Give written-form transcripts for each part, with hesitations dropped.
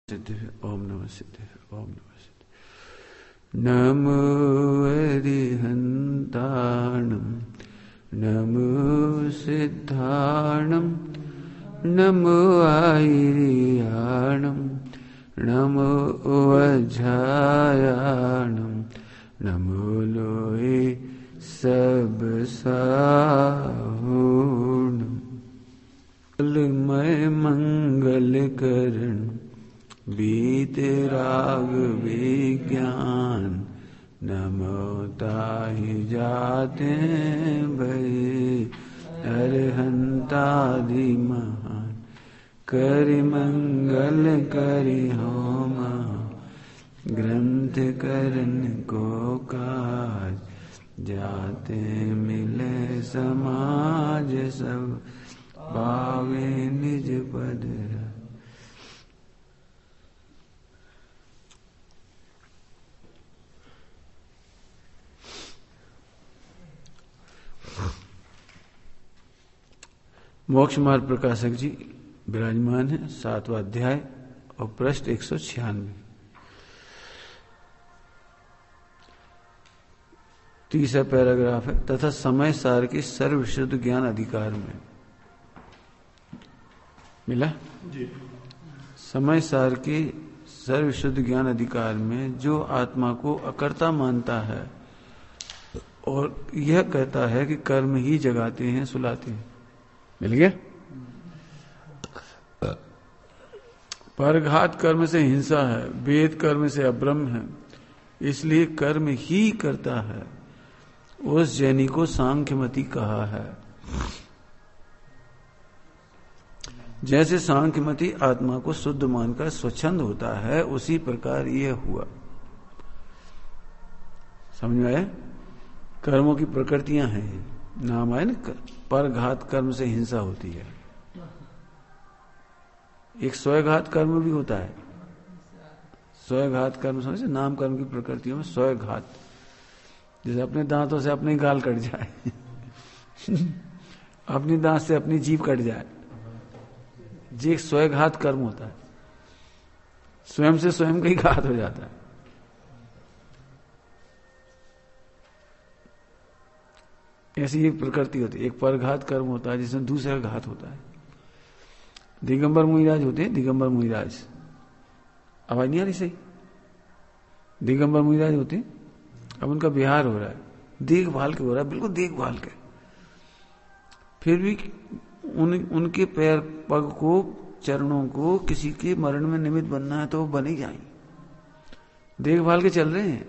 सिद्धि ओम नमः सिद्धि ओम नमः सिद्धि। नमो अरिहन्ताणं नमो सिद्धाणं नमो आयर्याणं नमो वज्रायाणं नमो लोहे सब साहूणं मैं मंगल करण बीत राग विज्ञान नमो ताहि जाते भय अरहंतादि महान करि मंगल करि होम ग्रंथ करन को काज जाते मिले समाज सब पावे निज पद। मोक्ष मार्ग प्रकाशक जी विराजमान है। 7वां अध्याय और पृष्ठ 196। तीसरा पैराग्राफ है। तथा समय सार की सर्वशुद्ध ज्ञान अधिकार में मिला जी। समय सार की सर्वशुद्ध ज्ञान अधिकार में जो आत्मा को अकर्ता मानता है और यह कहता है कि कर्म ही जगाते हैं सुलाते हैं। मिल गया। परघात कर्म से हिंसा है, वेद कर्म से अब्रह्म है, इसलिए कर्म ही करता है। उस जैनी को सांख्यमति कहा है। जैसे सांख्यमति आत्मा को शुद्ध मानकर स्वच्छंद होता है, उसी प्रकार यह हुआ। समझ में आया? कर्मों की प्रकृतियां हैं। नाम आए ना, परघात कर्म से हिंसा होती है। एक स्वयघात कर्म भी होता है। स्वयघात कर्म समझे, नाम कर्म की प्रकृतियों में स्वयघात, जैसे अपने दांतों से अपने गाल कट जाए अपनी दांत से अपनी जीभ कट जाए, ये एक स्वयघात कर्म होता है। स्वयं से स्वयं का ही घात हो जाता है। ऐसी एक प्रकृति होती है। एक परघात कर्म होता है जिसमें दूसरा घात होता है। दिगंबर मुनिराज होते हैं। दिगंबर मुनिराज, आवाज नहीं आ रही सही? दिगंबर मुनिराज होते हैं। अब उनका विहार हो रहा है, देखभाल के हो रहा है, बिल्कुल देखभाल के। फिर भी उनके पैर पग को, चरणों को किसी के मरण में निमित्त बनना है तो वो बन ही जाएंगे। देखभाल के चल रहे हैं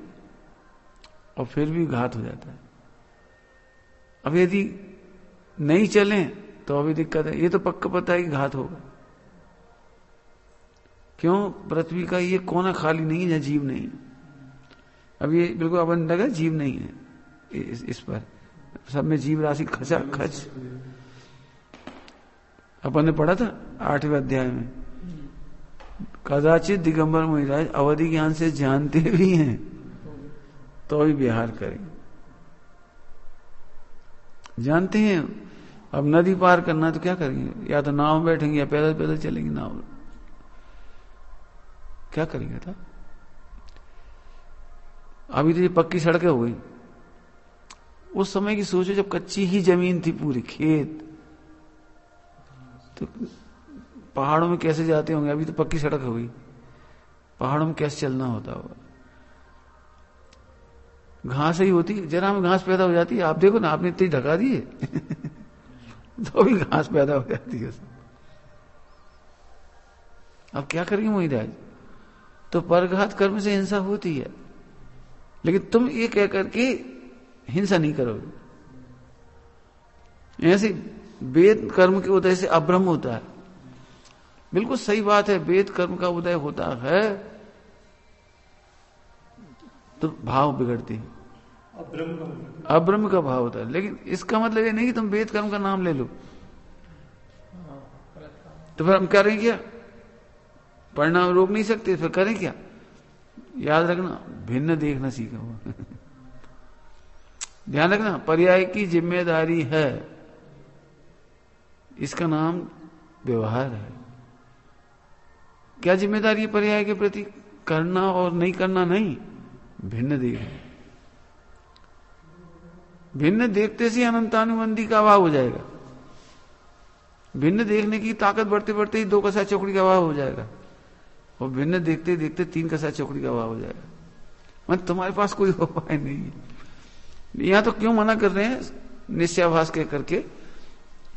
और फिर भी घात हो जाता है। अब यदि नहीं चले तो अभी दिक्कत है। ये तो पक्का पता है कि घात होगा। क्यों? पृथ्वी का ये कोना खाली नहीं है जहां जीव नहीं है। अब ये बिल्कुल अपन लगा जीव नहीं है इस पर, सब में जीव राशि खचा खच। अपन ने पढ़ा था 8वें अध्याय में, कदाचित दिगंबर मुनिराज अवधि ज्ञान से जानते भी हैं तो भी विहार करें। जानते हैं अब नदी पार करना है तो क्या करेंगे? या तो नाव में बैठेंगे या पैदल पैदल चलेंगे नाव में। क्या करेंगे था? अभी तो ये पक्की सड़कें हो गई। उस समय की सोचो जब कच्ची ही जमीन थी, पूरी खेत, तो पहाड़ों में कैसे जाते होंगे? अभी तो पक्की सड़क हो गई, पहाड़ों में कैसे चलना होता होगा? घास ही होती, जरा में घास पैदा हो जाती है। आप देखो ना, आपने इतनी ढका दी है तो भी घास पैदा हो जाती है। अब क्या करेंगे मुनिराज? तो परघात कर्म से हिंसा होती है, लेकिन तुम ये कह करके हिंसा नहीं करोगे। ऐसे वेद कर्म के उदय से अब्रह्म होता है। बिल्कुल सही बात है। वेद कर्म का उदय होता है तो भाव बिगड़ते हैं, अब्रह्म का भाव होता है। लेकिन इसका मतलब ये नहीं कि तुम वेद कर्म का नाम ले लो तो फिर हम करें क्या? परिणाम रोक नहीं सकते, फिर करें क्या? याद रखना, भिन्न देखना सीखा ध्यान रखना, पर्याय की जिम्मेदारी है। इसका नाम व्यवहार है। क्या जिम्मेदारी है पर्याय के प्रति? करना और नहीं करना नहीं, भिन्न देखना। भिन्न देखते से अनंतानुबंधी का अभाव हो जाएगा। भिन्न देखने की ताकत बढ़ते बढ़ते ही 2 कसा चौकड़ी का अभाव हो जाएगा, और भिन्न देखते देखते 3 कसा चौकड़ी का अभाव हो जाएगा। मतलब तुम्हारे पास कोई उपाय नहीं है। यहां तो क्यों मना कर रहे हैं निश्चयाभास कह करके,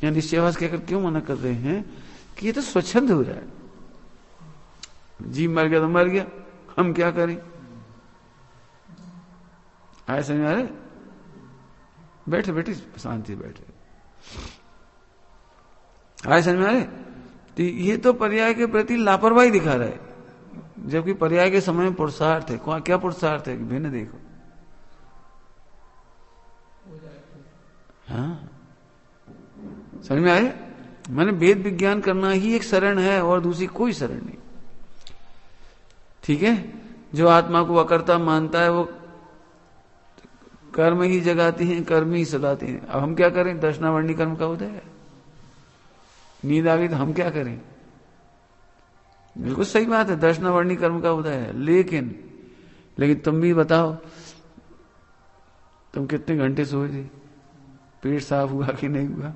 या निश्चयाभास कहकर क्यों मना कर रहे हैं कि ये तो स्वच्छंद हो जाए। जीव मर गया तो मर गया, हम क्या करें? आए समझ आ रहे? बैठे बैठे शांति बैठे, आए समझ में आ रहे? तो ये तो पर्याय के प्रति लापरवाही दिखा रहा है, जबकि पर्याय के समय में पुरुषार्थ है। क्या पुरुषार्थ है? कि भिन्न देखो। हाँ, समझ में आए? मैंने वेद विज्ञान करना ही एक शरण है और दूसरी कोई शरण नहीं। ठीक है, जो आत्मा को अकर्ता मानता है वो कर्म ही जगाती हैं, कर्म ही सदाते हैं। अब हम क्या करें? दर्शनावर्णी कर्म का उदय है। नींद आ गई तो हम क्या करें? बिल्कुल सही बात है, दर्शनावर्णी कर्म का उदय है। लेकिन तुम भी बताओ, तुम कितने घंटे सोए थे? पेट साफ हुआ कि नहीं हुआ?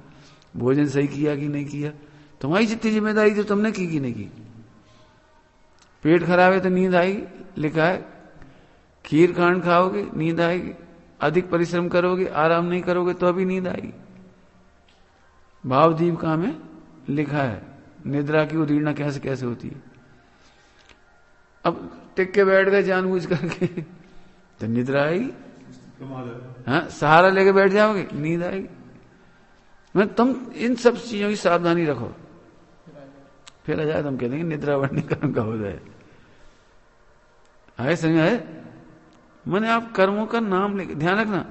भोजन सही किया कि नहीं किया? तुम्हारी जितनी जिम्मेदारी थी तुमने की कि नहीं की? पेट खराब है तो नींद आएगी, लिखा है। खीर खांड खाओगे नींद आएगी, अधिक परिश्रम करोगे, आराम नहीं करोगे तो अभी नींद आएगी। भावदीपिका में लिखा है निद्रा की उदीर्णा कैसे कैसे होती है। अब टिक के बैठ गए जानबूझ करके तो निद्रा आएगी। हाँ, सहारा लेके बैठ जाओगे नींद आएगी। मैं तुम इन सब चीजों की सावधानी रखो, फिर आ जाए तुम कह देंगे निद्रावर्णी कर्म का उदय है। आए समझ आए? मैंने आप कर्मों का नाम लेके ध्यान रखना,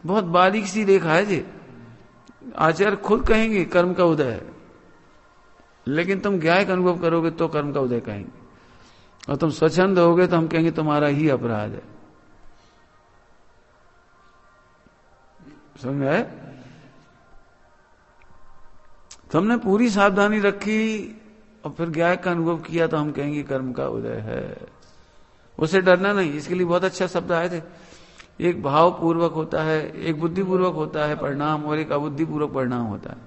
बहुत बारीक सी रेखा है जी। आचार्य खुद कहेंगे कर्म का उदय है, लेकिन तुम ज्ञायक अनुभव करोगे तो कर्म का उदय कहेंगे, और तुम स्वच्छंद होगे तो हम कहेंगे तुम्हारा ही अपराध है। समझ में आए? तुमने पूरी सावधानी रखी और फिर ज्ञायक का अनुभव किया तो हम कहेंगे कर्म का उदय है। उससे डरना नहीं। इसके लिए बहुत अच्छा शब्द आए थे। एक भाव पूर्वक होता है, एक बुद्धिपूर्वक होता है परिणाम, और एक अबुद्धिपूर्वक परिणाम होता है।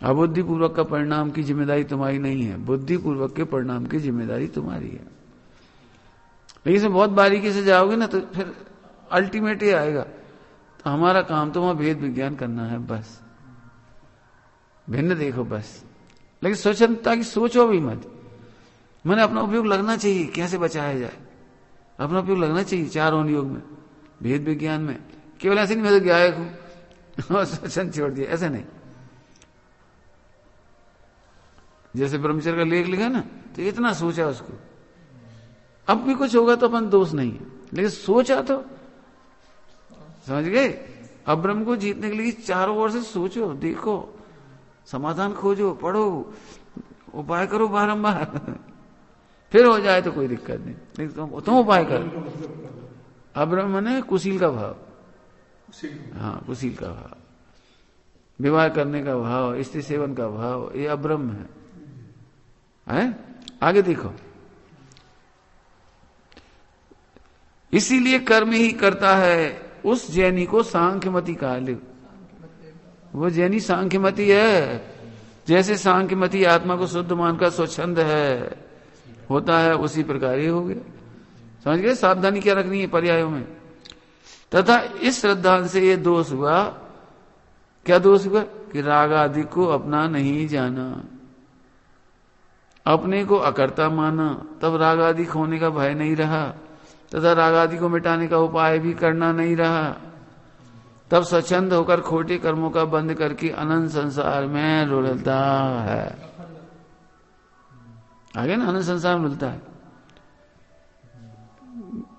अबुद्धिपूर्वक का परिणाम की जिम्मेदारी तुम्हारी नहीं है, बुद्धिपूर्वक के परिणाम की जिम्मेदारी तुम्हारी है। लेकिन इसमें बहुत बारीकी से जाओगे ना तो फिर अल्टीमेट ही आएगा। तो हमारा काम तो वहां भेद विज्ञान करना है, बस भिन्न देखो बस। लेकिन स्वच्छंदता की सोचो भी मत। मैंने अपना उपयोग लगना चाहिए, कैसे बचाया जाए, अपना उपयोग लगना चाहिए चारों योग में, भेद विज्ञान में। केवल ऐसे नहीं मैं तो ज्ञायक हूं और स्वच्छंद छोड़ दिया, ऐसे नहीं। जैसे ब्रह्मचर्य का लेख लिखा ना, तो इतना सोचा उसको, अब भी कुछ होगा तो अपन दोष नहीं है, लेकिन सोचा तो, समझ गए? अब ब्रह्म को जीतने के लिए चारों ओर से सोचो, देखो, समाधान खोजो, पढ़ो, उपाय करो बारंबार। फिर हो जाए तो कोई दिक्कत नहीं, लेकिन तुम उपाय करो। अब्रह्म ने कुशील का भाव, हाँ कुशील का भाव, विवाह करने का भाव, स्त्री सेवन का भाव, ये अब्रह्म है? आगे देखो, इसीलिए कर्म ही करता है। उस जैनी को सांख्यमती कहा। वो जैनी सांख्यमती है। जैसे सांख्यमती आत्मा को शुद्ध मानकर स्वच्छंद है होता है, उसी प्रकार ही हो गया। समझ गए? सावधानी क्या रखनी है पर्यायों में। तथा इस श्रद्धा से ये दोष हुआ, क्या दोष हुआ? कि राग आदि को अपना नहीं जाना, अपने को अकर्ता माना, तब राग आदि खोने का भय नहीं रहा, तथा राग आदि को मिटाने का उपाय भी करना नहीं रहा। तब स्वच्छंद होकर खोटे कर्मों का बंद करके अनंत संसार में रुलता है। आगे ना अनंत संसार में रुलता है।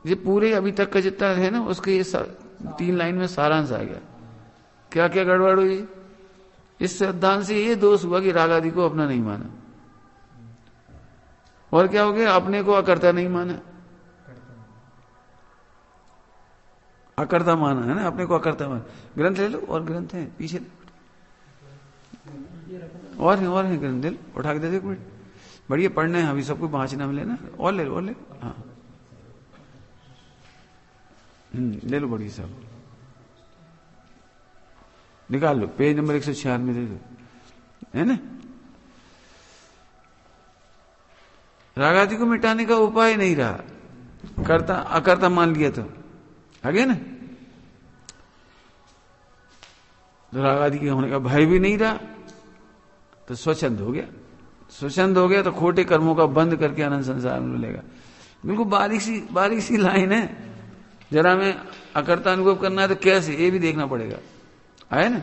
ये पूरे अभी तक का जितना है ना, उसके ये 3 लाइन में सारांश आ गया। क्या क्या गड़बड़ हुई? इस सिद्धांत से ये दोष हुआ कि राग आदि को अपना नहीं माना, और क्या हो गया? अपने को अकर्ता नहीं माना, अकर्ता माना है ना, अपने को अकर्ता माना। ग्रंथ ले लो, और ग्रंथ है पीछे, और है ग्रंथ ले लो, उठा के दे दो एक मिनट। बढ़िया पढ़ने हैं अभी सबको भाषण में लेना और ले लो और ले लो। हाँ ले लो बढ़िया सब निकाल लो पेज नंबर 196 दे दो है ना। राग आदि को मिटाने का उपाय नहीं रहा, करता अकर्ता मान लिया तो आगे ना, तो राग आदि के होने का भय भी नहीं रहा तो स्वच्छंद हो गया। स्वच्छंद हो गया तो खोटे कर्मों का बंद करके अनंत संसार में मिलेगा। बिल्कुल बारीक सी लाइन है, जरा में अकर्ता अनुभव करना है तो कैसे ये भी देखना पड़ेगा, है ना।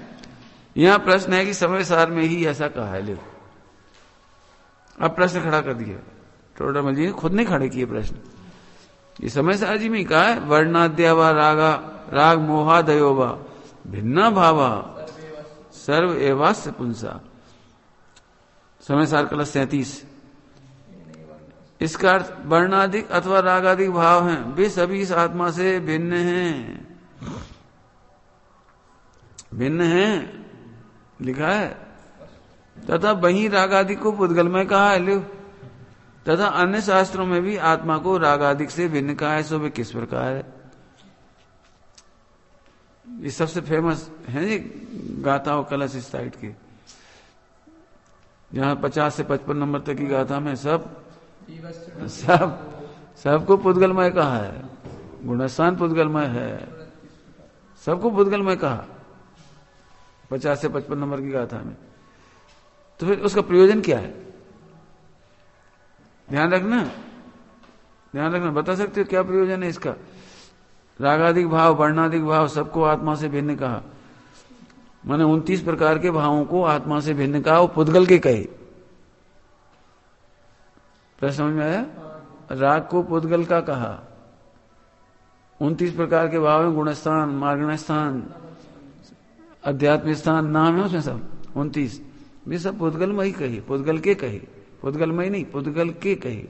यहां प्रश्न है कि समय सार में ही ऐसा कहा है। देखो अब प्रश्न खड़ा कर दिया टोडरमल जी ने, खुद ने खड़े किए प्रश्न। ये समय सार जी में कहा है वर्णाद्या व रागा राग मोहादयो व भिन्ना भावा सर्व एवास्य पुंसा। समय सार कलश 37। इसका अर्थ वर्णाधिक अथवा रागाधिक भाव हैं, वे सभी इस आत्मा से भिन्न हैं। भिन्न हैं लिखा है। तथा वहीं रागाधिक को पुद्गलमय कहा है। लो तथा अन्य शास्त्रों में भी आत्मा को रागाधिक से भिन्न कहा है। सो वे किस प्रकार है। ये सबसे फेमस है ये गाथाओं कलश इस साइड की, जहां 50 से 55 नंबर तक की गाथा में सबको पुद्गलमय कहा है। गुणस्थान पुद्गलमय है, सबको पुद्गलमय कहा 50 से 55 नंबर की गाथा में। तो फिर उसका प्रयोजन क्या है, ध्यान रखना बता सकते हो क्या प्रयोजन है इसका। रागाधिक भाव वर्णाधिक भाव सबको आत्मा से भिन्न कहा, माने 29 प्रकार के भावों को आत्मा से भिन्न कहा, वो पुद्गल के कहे। प्रश्न समझ में आया। राग को पुद्गल का कहा। 29 प्रकार के भाव है, गुणस्थान मार्गण स्थान अध्यात्म स्थान नाम है उसमें सब 29, वे सब पुद्गल में ही कहे, पुद्गल के कहे, पुद्गल में ही नहीं पुद्गल के कहे,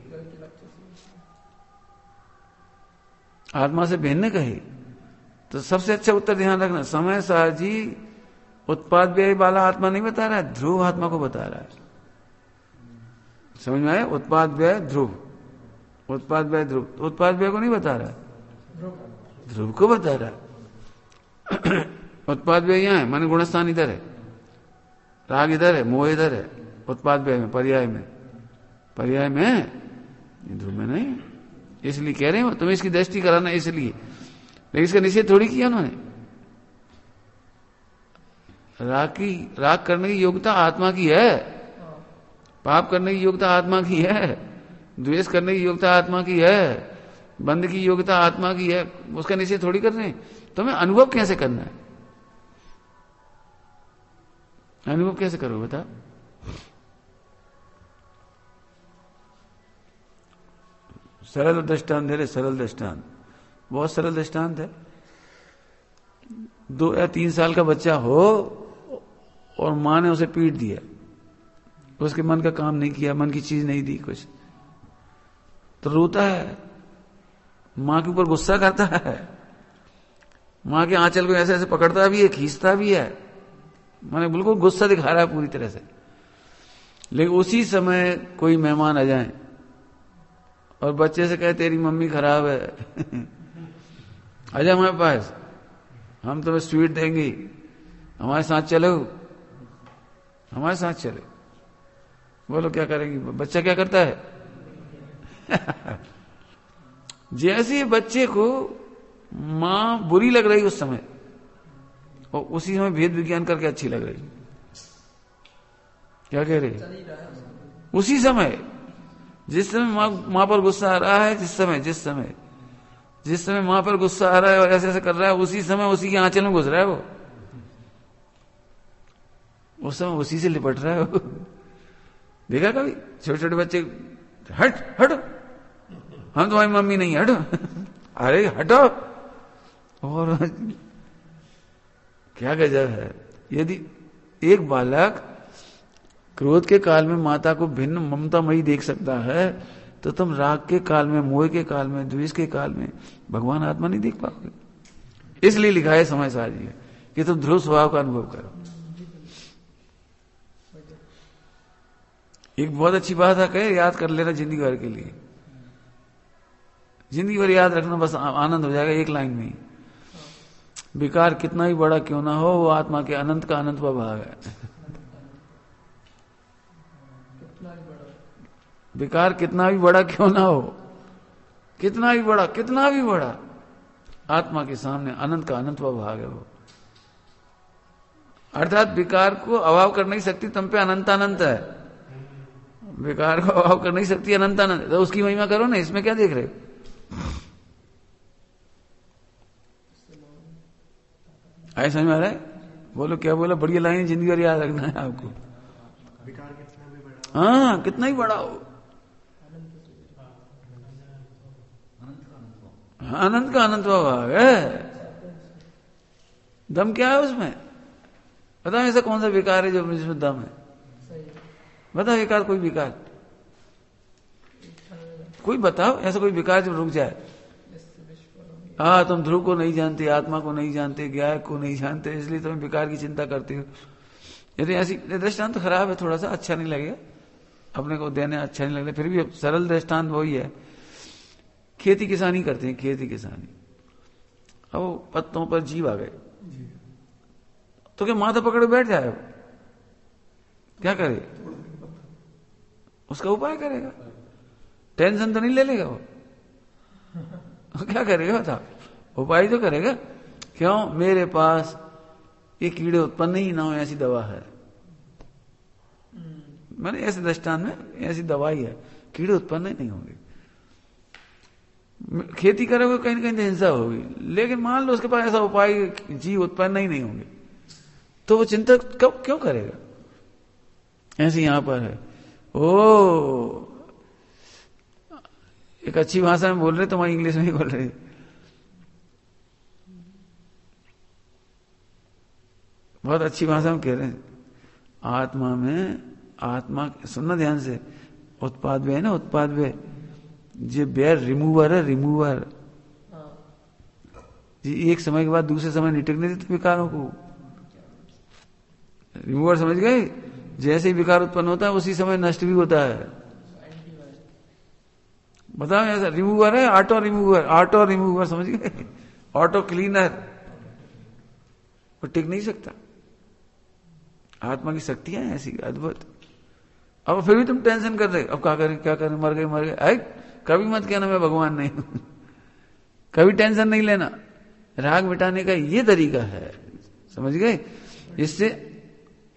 आत्मा से भिन्न कहे। तो सबसे अच्छा उत्तर ध्यान रखना, समय सार जी उत्पाद व्यय वाला आत्मा नहीं बता रहा है, ध्रुव आत्मा को बता रहा है। समझ में आया। उत्पाद व्यय ध्रुव, उत्पाद व्यय ध्रुव, तो उत्पाद व्यय को नहीं बता रहा है, ध्रुव को बता रहा है। उत्पाद व्यय यहां है, माने गुणस्थान इधर है, राग इधर है, मोह इधर है, उत्पाद व्यय में पर्याय में ध्रुव में नहीं। इसलिए कह रहे हो तुम्हें इसकी दृष्टि कराना, इसलिए। लेकिन इसका निषेध थोड़ी किया उन्होंने। राग करने की योग्यता आत्मा की है, पाप करने की योग्यता आत्मा की है, द्वेष करने की योग्यता आत्मा की है, बंद की योग्यता आत्मा की है। उसका निषेध थोड़ी कर रहे हैं। तुम्हें अनुभव कैसे करना है, अनुभव कैसे करो बता। सरल दृष्टांत दे रहे, सरल दृष्टांत, बहुत सरल दृष्टांत है। 2 या 3 साल का बच्चा हो और मां ने उसे पीट दिया, उसके मन का काम नहीं किया, मन की चीज नहीं दी कुछ, तो रोता है, मां के ऊपर गुस्सा करता है, मां के आंचल को ऐसे ऐसे पकड़ता भी है, खींचता भी है, माने बिल्कुल गुस्सा दिखा रहा है पूरी तरह से। लेकिन उसी समय कोई मेहमान आ जाए और बच्चे से कहे तेरी मम्मी खराब है, आजा हमारे पास, हम तुम्हें स्वीट देंगे, हमारे साथ चलो, हमारे साथ चलो। बोलो क्या करेंगी, बच्चा क्या करता है। जैसे बच्चे को मां बुरी लग रही उस समय, और उसी समय भेद विज्ञान करके अच्छी लग रही, क्या कह रहे, उसी समय जिस समय मां पर गुस्सा आ रहा है, जिस समय मां पर गुस्सा आ रहा है और ऐसे ऐसे कर रहा है, उसी समय उसी के आंचल में घुस रहा है वो, उस समय उसी से लिपट रहा है वो। देखा कभी छोटे छोटे बच्चे, हट हटो, हम तुम्हारी मम्मी नहीं, हटो, अरे हटो। और क्या गजब है। यदि एक बालक क्रोध के काल में माता को भिन्न ममतामयी देख सकता है, तो तुम राग के काल में, मोह के काल में, द्वेष के काल में भगवान आत्मा नहीं देख पाओगे। इसलिए लिखा है समय सार जी कि तुम ध्रुव स्वभाव का अनुभव करो। एक बहुत अच्छी बात है, कहे याद कर लेना जिंदगी भर के लिए, जिंदगी भर याद रखना, बस आनंद हो जाएगा एक लाइन में ही। विकार कितना ही बड़ा क्यों ना हो, वो आत्मा के अनंत का अनंत भाग है। विकार कितना भी बड़ा क्यों ना हो, कितना भी बड़ा आत्मा के सामने अनंत का अनंत भाग है वो। अर्थात विकार को अभाव कर नहीं सकती, तुम पे अनंत अनंत है। विकार को अभाव कर नहीं सकती, अनंत अनंत, तो उसकी महिमा करो ना, इसमें क्या देख रहे हो? आए समझ में आ रहा है? बोलो क्या बोला, बढ़िया लाइन, जिंदगी भर याद रखना है आपको। विकार कितना भी बड़ा, हाँ कितना ही बड़ा हो, अनंत का अनंत भाग है। दम क्या है उसमें? बताओ ऐसा कौन सा विकार है जो जिसमें दम है? बताओ विकार, कोई विकार, कोई बताओ ऐसा कोई विकार जो रुक जाए। हाँ, तुम ध्रुव को नहीं जानते, आत्मा को नहीं जानते, ज्ञायक को नहीं जानते, इसलिए तुम विकार की चिंता करते हो। यदि ऐसी दृष्टांत तो खराब है, थोड़ा सा अच्छा नहीं लगेगा अपने को देने, अच्छा नहीं लगता, फिर भी सरल दृष्टांत वही है। खेती किसानी करते हैं, खेती किसानी, अब वो पत्तों पर जीव आ गए तो क्या माथा पकड़ बैठ जाए? क्या करे? उसका उपाय करेगा, टेंशन तो नहीं ले लेगा वो। क्या करेगा बता? उपाय तो करेगा। क्यों? मेरे पास ये कीड़े उत्पन्न ही ना हो ऐसी दवा है। मैंने ऐसे दृष्टांत में ऐसी दवाई है, कीड़े उत्पन्न ही नहीं होंगे। खेती करोगे कहीं ना कहीं हिंसा होगी, लेकिन मान लो उसके पास ऐसा उपाय जीव उत्पन्न ही नहीं होंगे, तो वो चिंता कब क्यों करेगा? ऐसे यहां पर है। ओ एक अच्छी भाषा में बोल रहे, तुम्हारी इंग्लिश में ही बोल रहे। बहुत अच्छी भाषा में कह रहे हैं, आत्मा में, आत्मा सुनना ध्यान से, उत्पाद वे है ना, उत्पाद वे, जे बेर रिमूवर है, रिमूवर जी। एक समय के बाद दूसरे समय नहीं टिकने देते विकारों को। रिमूवर समझ गए? जैसे ही विकार उत्पन्न होता है उसी समय नष्ट भी होता है। बताओ ऐसा रिमूवर है, ऑटो रिमूवर, ऑटो रिमूवर समझ गए, ऑटो क्लीनर, वो टिक नहीं सकता। आत्मा की शक्तियां हैं ऐसी अद्भुत। अब फिर भी तुम टेंशन कर रहे, अब क्या करें, मर गए, कभी मत कहना मैं भगवान नहीं हूं। कभी टेंशन नहीं लेना। राग मिटाने का ये तरीका है, समझ गए?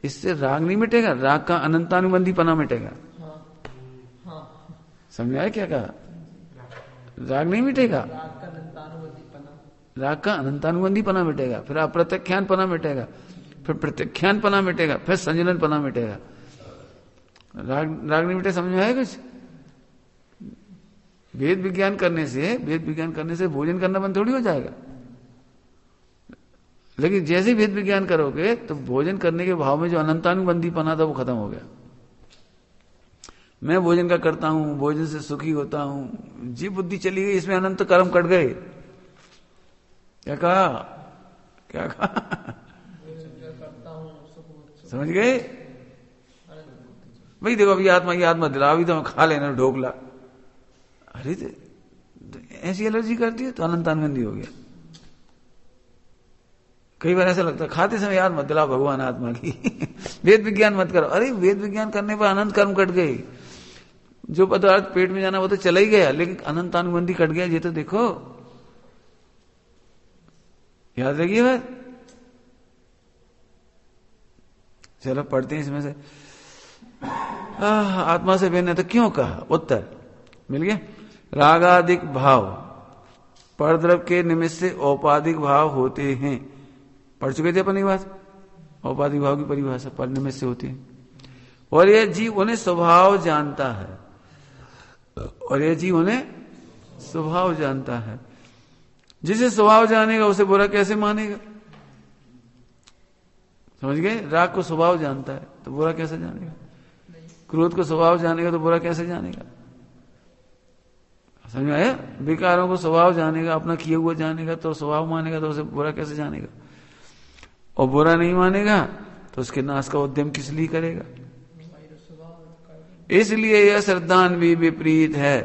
इससे राग नहीं मिटेगा, राग का अनंतानुबंधी पना मिटेगा। समझ आया क्या कहा? राग नहीं मिटेगा, राग का अनंतानुबंधी पना मिटेगा, फिर अप्रत्यख्यान पना मिटेगा, फिर प्रत्यख्यान पना मिटेगा, फिर संजलन पना मिटेगा। राग नहीं मिटे, समझ में आया कुछ? वेद विज्ञान करने से भोजन करना बंद थोड़ी हो जाएगा। लेकिन जैसे ही वेद विज्ञान करोगे तो भोजन करने के भाव में जो अनंतानुबंधी पना था वो खत्म हो गया। मैं भोजन का करता हूं, भोजन से सुखी होता हूं, जीव बुद्धि चली गई, इसमें अनंत कर्म कट गए। क्या कहा? समझ गए भाई? देखो अभी आत्मा की आत्मा दिला, अभी तो हम खा लेना ढोकला, अरे तो ऐसी एलर्जी करती है तो अनंतानुबंधी हो गया। कई बार ऐसा लगता है खाते समय याद मत दिलाओ भगवान आत्मा की। वेद विज्ञान मत करो, अरे वेद विज्ञान करने पर अनंत कर्म कट गए। जो पदार्थ पेट में जाना वो तो चला ही गया, लेकिन अनंतानुबंधी कट गया, ये तो देखो, याद रखिए बात। चलो पढ़ते हैं इसमें से। आत्मा से भिन्न तो क्यों कहा? उत्तर मिल गया। रागादिक भाव परद्रव के निमित्त से औपाधिक भाव होते हैं। पढ़ चुके थे अपन ये बात, औपाधिक भाव की परिभाषा पर निमित्त से होती है। और यह जीव उन्हें स्वभाव जानता है, जिसे स्वभाव जानेगा उसे बुरा कैसे मानेगा? समझ गए? राग को स्वभाव जानता है तो बुरा कैसे जानेगा? क्रोध को स्वभाव जानेगा तो बुरा कैसे जानेगा? समझ में आया? विकारों को स्वभाव जानेगा, अपना किया हुआ जानेगा तो स्वभाव मानेगा, तो उसे बुरा कैसे जानेगा? और बुरा नहीं मानेगा तो उसके नाश का उद्यम किस लिए करेगा? इसलिए यह श्रद्धान भी विपरीत है।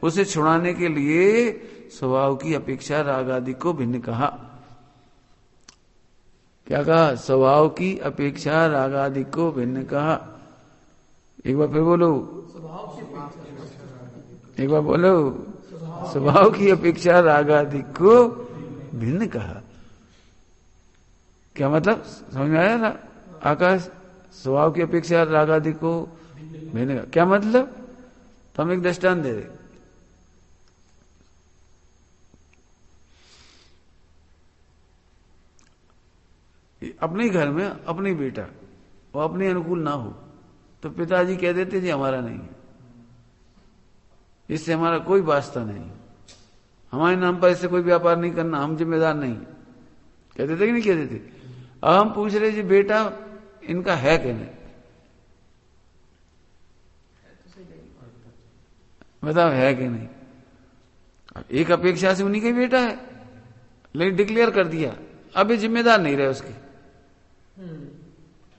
उसे छुड़ाने के लिए स्वभाव की अपेक्षा राग आदि को भिन्न कहा। क्या कहा? स्वभाव की अपेक्षा राग आदि को भिन्न कहा। एक बार फिर बोलो, एक बार बोलो, स्वभाव की अपेक्षा राग आदि को भिन्न कहा। क्या मतलब? समझ में आया ना आकाश? स्वभाव की अपेक्षा राग आदि को भिन्न कहा क्या मतलब? तो हम एक दृष्टांत दे रहे। अपने घर में अपनी बेटा वो अपने अनुकूल ना हो तो पिताजी कह देते जी हमारा नहीं है, इससे हमारा कोई वास्ता नहीं, हमारे नाम पर इससे कोई व्यापार नहीं करना, हम जिम्मेदार नहीं। कह देते कि नहीं कह देते? अब हम पूछ रहे जी बेटा इनका है कि नहीं, बताओ है कि नहीं? अब एक अपेक्षा से उन्हीं का बेटा है लेकिन डिक्लेयर कर दिया, अब ये जिम्मेदार नहीं रहे, उसके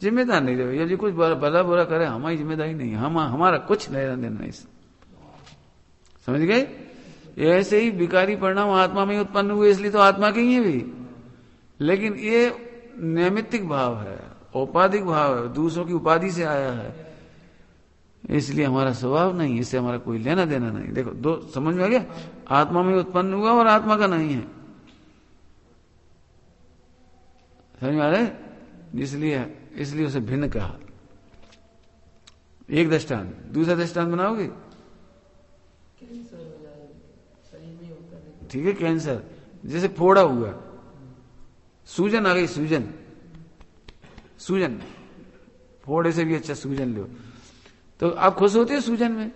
जिम्मेदार नहीं रहे। ये जी कुछ भला बुरा करे हमारी जिम्मेदारी नहीं, हमारा कुछ लेना देना नहीं। समझ गए? ऐसे ही विकारी परिणाम आत्मा में उत्पन्न हुए, इसलिए तो आत्मा के ही है भी, लेकिन ये नैमित्तिक भाव है, औपाधिक भाव है, दूसरों की उपाधि से आया है, इसलिए हमारा स्वभाव नहीं, इससे हमारा कोई लेना देना नहीं। देखो दो समझ में आ गया? आत्मा में उत्पन्न हुआ और आत्मा का नहीं है। समझ में आ रहा है? इसलिए उसे भिन्न कहा। एक दृष्टांत। दूसरा दृष्टांत बनाओगे? ठीक है, कैंसर जैसे फोड़ा हुआ, सूजन आ गई, सूजन फोड़े से भी अच्छा सूजन लो, तो आप खुश होते हो सूजन में?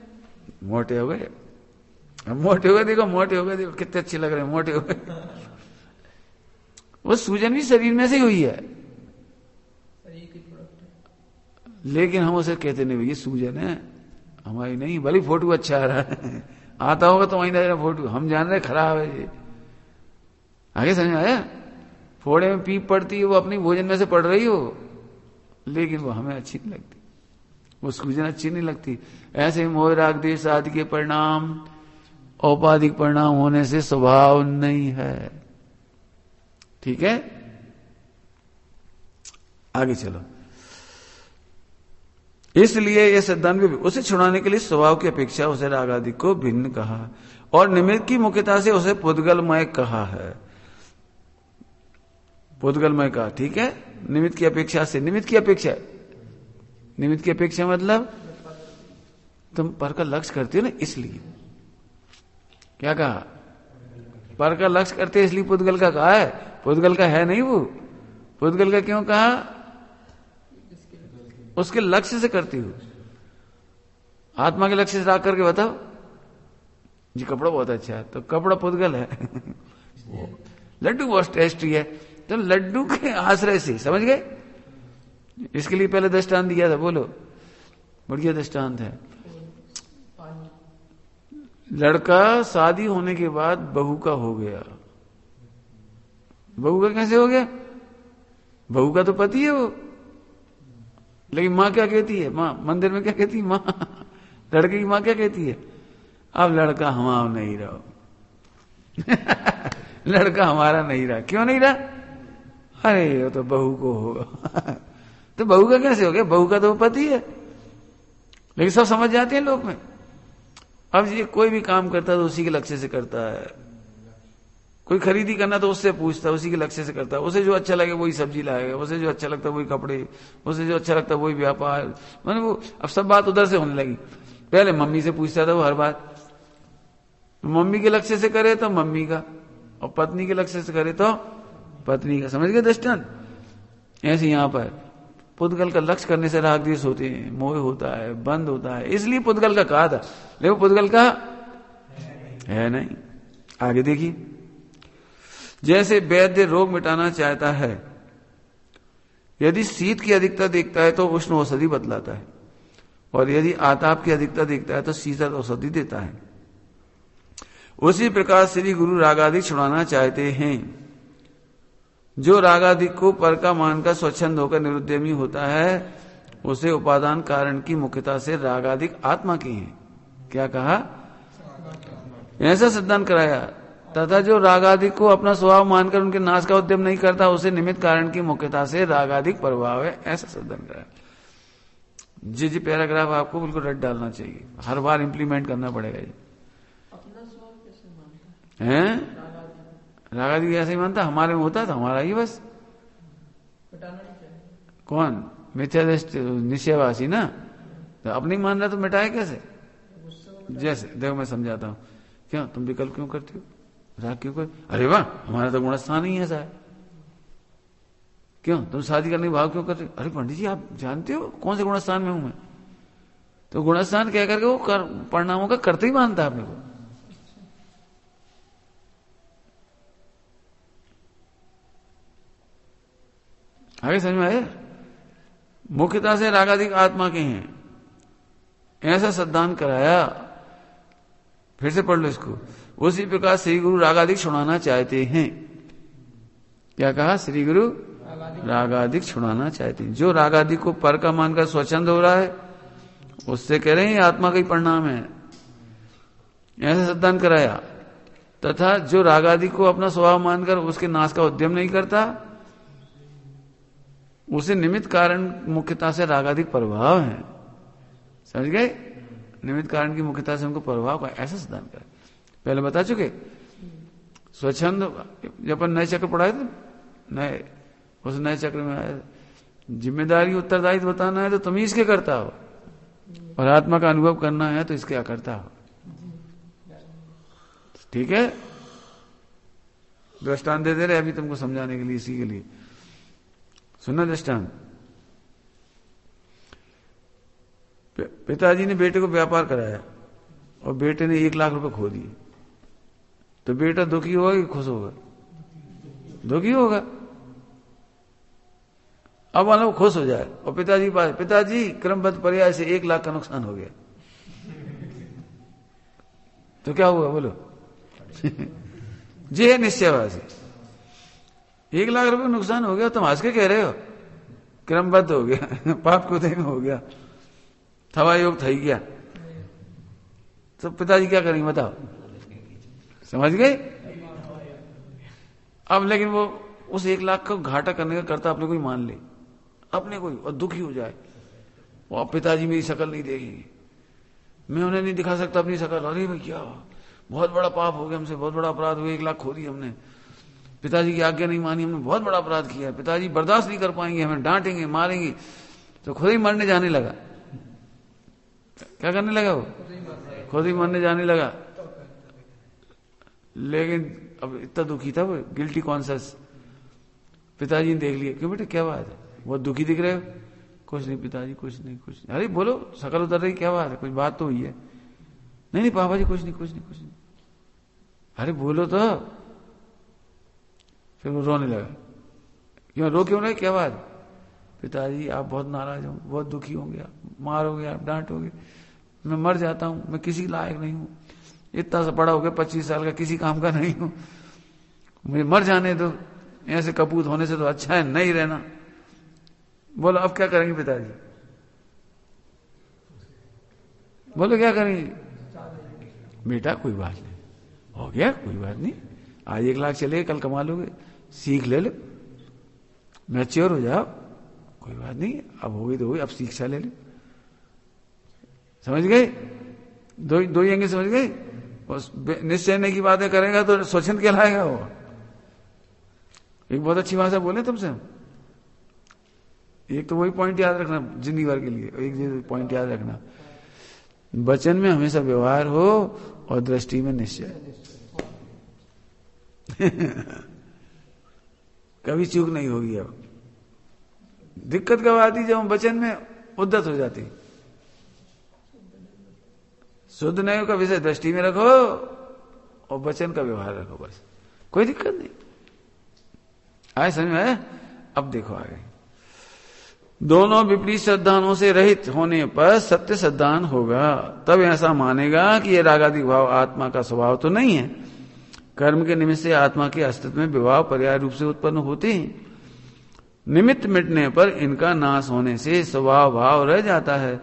मोटे हो गए, मोटे हो गए, देखो मोटे हो गए, देखो कितने अच्छे लग रहे हैं, मोटे हो गए। वो सूजन भी शरीर में से ही हुई है, लेकिन हम उसे कहते नहीं ये सूजन है, हमारी नहीं, भले फोटो अच्छा आ रहा है, आता होगा तो वहीं ना फोटो, हम जान रहे खराब है ये। आगे समझ में आया? फोड़े में पीप पड़ती है, वो अपनी भोजन में से पड़ रही हो, लेकिन वो हमें अच्छी नहीं लगती, वो सूजन अच्छी नहीं लगती। ऐसे ही मोह राग द्वेष आदि के परिणाम औपाधिक परिणाम होने से स्वभाव नहीं है। ठीक है, आगे चलो। इसलिए यह सिद्धांत भी उसे छुड़ाने के लिए स्वभाव की अपेक्षा उसे राग आदि को भिन्न कहा और निमित्त की मुख्यता से उसे पुद्गलमय कहा है। पुद्गलमय कहा, ठीक है, निमित्त की अपेक्षा से। निमित्त की अपेक्षा मतलब तुम पर का लक्ष्य करते हो ना, इसलिए। क्या कहा? पर का लक्ष्य करते इसलिए पुद्गल का कहा है, पुद्गल का है नहीं वो। पुद्गल का क्यों कहा? उसके लक्ष्य से करती हो। आत्मा के लक्ष्य से राग करके बताओ जी कपड़ा बहुत अच्छा है, तो कपड़ा पुद्गल है। लड्डू बहुत टेस्टी है, तो लड्डू के आश्रय से, समझ गए? इसके लिए पहले दृष्टांत दिया था, बोलो, बढ़िया दृष्टांत है। लड़का शादी होने के बाद बहू का हो गया। बहू का कैसे हो गया? बहू का तो पति है वो, लेकिन माँ क्या कहती है? माँ मंदिर में क्या कहती है? माँ। लड़के की माँ क्या कहती है? अब लड़का हमारा नहीं रहो। लड़का हमारा नहीं रहा। क्यों नहीं रहा? अरे वो तो बहू को होगा। तो बहू का कैसे हो गया? बहू का तो पति है। लेकिन सब समझ जाते हैं लोग में। अब ये कोई भी काम करता है तो उसी के लक्ष्य से करता है, कोई खरीदी करना तो उससे पूछता है, उसी के लक्ष्य से करता है। उसे जो अच्छा लगे वही सब्जी लाएगा, उसे जो अच्छा लगता है वही कपड़े, उसे जो अच्छा लगता है वही व्यापार। मैंने वो अब सब बात उधर से होने लगी। पहले मम्मी से पूछता था वो हर बात, मम्मी के लक्ष्य से करे तो मम्मी का, और पत्नी के लक्ष्य से करे तो पत्नी का। समझ गए दृष्टांत? ऐसे यहां पर पुद्गल का लक्ष्य करने से राग द्वेष होते हैं, मोह होता है, बंद होता है, इसलिए पुद्गल का कहा था, लेकिन पुद्गल का है नहीं। आगे देखिए, जैसे वैद्य रोग मिटाना चाहता है, यदि शीत की अधिकता देखता है तो उष्ण औषधि बतलाता है, और यदि आताप की अधिकता देखता है तो शीतल औषधि देता है। उसी प्रकार श्री गुरु रागादि छुड़ाना चाहते हैं। जो रागादि को पर का मान का स्वच्छंद होकर निरुद्यमी होता है, उसे उपादान कारण की मुख्यता से रागादिक आत्मा की है। क्या कहा? ऐसा सिद्धांत कराया। तथा जो रागादिक को अपना स्वभाव मानकर उनके नाश का उद्यम नहीं करता उसे निमित्त कारण की मुख्यता से रागादिक प्रभाव है, ऐसा सिद्धांत कराया। जी पैराग्राफ आपको बिल्कुल रट डालना चाहिए, हर बार इंप्लीमेंट करना पड़ेगा। ये अपना स्वभाव कैसे मानता है? हैं? रागादिक ऐसे ही मानता, हमारे में होता था हमारा ही बस। हटाना नहीं चाहिए। कौन? मिथ्यादृष्टि निश्चयवासी ना, तो अपनी मान रहा तो मिटाए कैसे? जैसे देखो मैं समझाता हूँ। क्यों तुम विकल्प क्यों करते हो, राग क्यों कर? अरे वाह हमारा तो गुणस्थान ही ऐसा है। क्यों तुम शादी करने के भाव क्यों करते हो? अरे पंडित जी आप जानते हो कौन से गुणस्थान में हूं मैं? तो गुणस्थान कह करके वो परिणामों का करते ही मानता है अपने को। आगे समझ में आए? मुख्यता से रागादिक आत्मा के हैं, ऐसा सिद्धांत कराया। फिर से पढ़ लो इसको। उसी प्रकार श्री गुरु रागादिक छुड़ाना चाहते हैं। क्या कहा? श्री गुरु रागादिक छुड़ाना चाहते हैं। जो रागादिक को पर का मानकर स्वच्छंद हो रहा है उससे कह रहे हैं आत्मा का ही परिणाम है, ऐसा सिद्धांत कराया। तथा जो रागादिक को अपना स्वभाव मानकर उसके नाश का उद्यम नहीं करता उसे निमित्त कारण मुख्यता से रागादिक प्रभाव है। समझ गए? निमित्त कारण की मुख्यता से उनको प्रभाव का, ऐसा सिद्धांत करा। पहले बता चुके स्वच्छंद, जब अपन नए चक्र पढ़ाए थे, नए उस नए चक्र में आए, जिम्मेदारी उत्तरदायित्व बताना है तो तुम ही इसके करता हो, और आत्मा का अनुभव करना है तो इसके अकर्ता हो। ठीक है? दृष्टांत दे दे रहे अभी तुमको समझाने के लिए, इसी के लिए सुनना दृष्टांत। पिताजी ने बेटे को व्यापार कराया और बेटे ने 1 लाख रुपए खो दिए, तो बेटा दुखी होगा कि खुश होगा? दुखी होगा। अब मान लो खुश हो जाए और पिताजी पास, पिताजी क्रमबद्ध पर्याय से 1 लाख का नुकसान हो गया, तो क्या हुआ बोलो? जी है निश्चयवासी। 1 लाख रुपए नुकसान हो गया, तुम हंस के कह रहे हो क्रमबद्ध हो गया, पाप को में हो गया, थवा योग थई गया, तो पिताजी क्या करेंगे बताओ? समझ गए? अब लेकिन वो उस 1 लाख का घाटा करने का करता अपने को ही मान ले, अपने को ही, और दुखी हो जाए। वो अब पिताजी मेरी शक्ल नहीं देखेंगे, मैं उन्हें नहीं दिखा सकता अपनी शक्ल। अरे भाई क्या बहुत बड़ा पाप हो गया हमसे, बहुत बड़ा अपराध हो गया, 1 लाख खो दिया हमने, पिताजी की आज्ञा नहीं मानी, हमने बहुत बड़ा अपराध किया है, पिताजी बर्दाश्त नहीं कर पाएंगे, हमें डांटेंगे मारेंगे, तो खुद ही मरने जाने लगा। क्या करने लगा? वो खुद ही मरने जाने लगा। लेकिन अब इतना दुखी था वो, गिल्टी कॉन्शियस। पिताजी ने देख लिया, क्यों बेटे क्या बात है, बहुत दुखी दिख रहे हो? कुछ नहीं पिताजी, कुछ नहीं कुछ नहीं। अरे बोलो, शकल उतर रही, क्या बात है, कुछ बात तो हुई है? नहीं नहीं पापा जी कुछ नहीं कुछ नहीं कुछ नहीं। अरे बोलो तो। फिर वो रोने लगा। क्यों रो क्यों रहे, क्या बात? पिताजी आप बहुत नाराज हो, बहुत दुखी होंगे, आप मारोगे, आप डांटोगे, मैं मर जाता हूं, मैं किसी लायक नहीं हूं, इतना सा बड़ा हो गया 25 साल का, किसी काम का नहीं हूं, मुझे मर जाने दो, ऐसे कपूत होने से तो अच्छा है नहीं रहना। बोलो अब क्या करेंगे पिताजी? बोलो क्या करेंगे? बेटा कोई बात नहीं, हो गया कोई बात नहीं, आज 1 लाख चले कल कमा लोगे, सीख ले लो, मैच्योर हो जाओ, कोई बात नहीं, अब हो गई तो हुई, अब शिक्षा ले लो। समझ गए? दो ही अंगे समझ गए? निश्चय की बातें करेगा तो स्वच्छंद कहलाएगा वो। एक बहुत अच्छी भाषा बोले तुमसे। एक तो वही पॉइंट याद रखना जिंदगी भर के लिए, एक पॉइंट याद रखना, वचन में हमेशा व्यवहार हो और दृष्टि में निश्चय। कभी चूक नहीं होगी। अब दिक्कत कब आती? जब हम वचन में उद्धत हो जाती। शुद्ध नहीं का विषय दृष्टि में रखो और वचन का व्यवहार रखो, बस कोई दिक्कत नहीं। आए समझ में आए? अब देखो आगे, दोनों विपरीत श्रद्धाओं से रहित होने पर सत्य श्रद्धान होगा। तब ऐसा मानेगा कि यह रागादि भाव आत्मा का स्वभाव तो नहीं है, कर्म के निमित्त से आत्मा के अस्तित्व में विभाव पर्याय रूप से उत्पन्न होते हैं। निमित्त मिटने पर इनका नाश होने से स्वभाव भाव रह जाता है,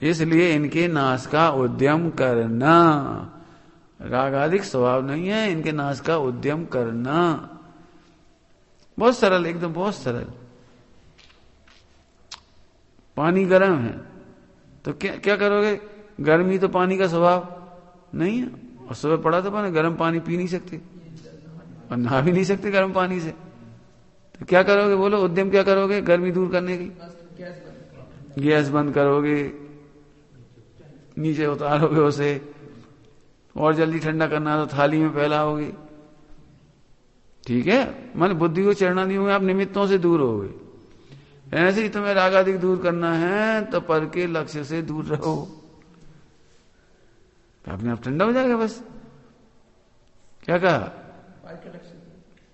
इसलिए इनके नाश का उद्यम करना। रागादिक स्वभाव नहीं है, इनके नाश का उद्यम करना। बहुत सरल, एकदम बहुत सरल। पानी गर्म है तो क्या करोगे? गर्मी तो पानी का स्वभाव नहीं है, और सुबह पड़ा था पानी, गर्म पानी पी नहीं सकते और नहा भी नहीं सकते गर्म पानी से, तो क्या करोगे? बोलो, उद्यम क्या करोगे गर्मी दूर करने की? गैस बंद करोगे, नीचे उतारोगे उसे, और जल्दी ठंडा करना तो थाली में फैलाओगे। ठीक है, मान बुद्धि को चढ़ना नहीं होगा, आप निमित्तों से दूर होगे। ऐसे ही तुम्हें रागादिक दूर करना है तो पर के लक्ष्य से दूर रहो, तो अपने आप ठंडा हो जाएगा। बस क्या कहा?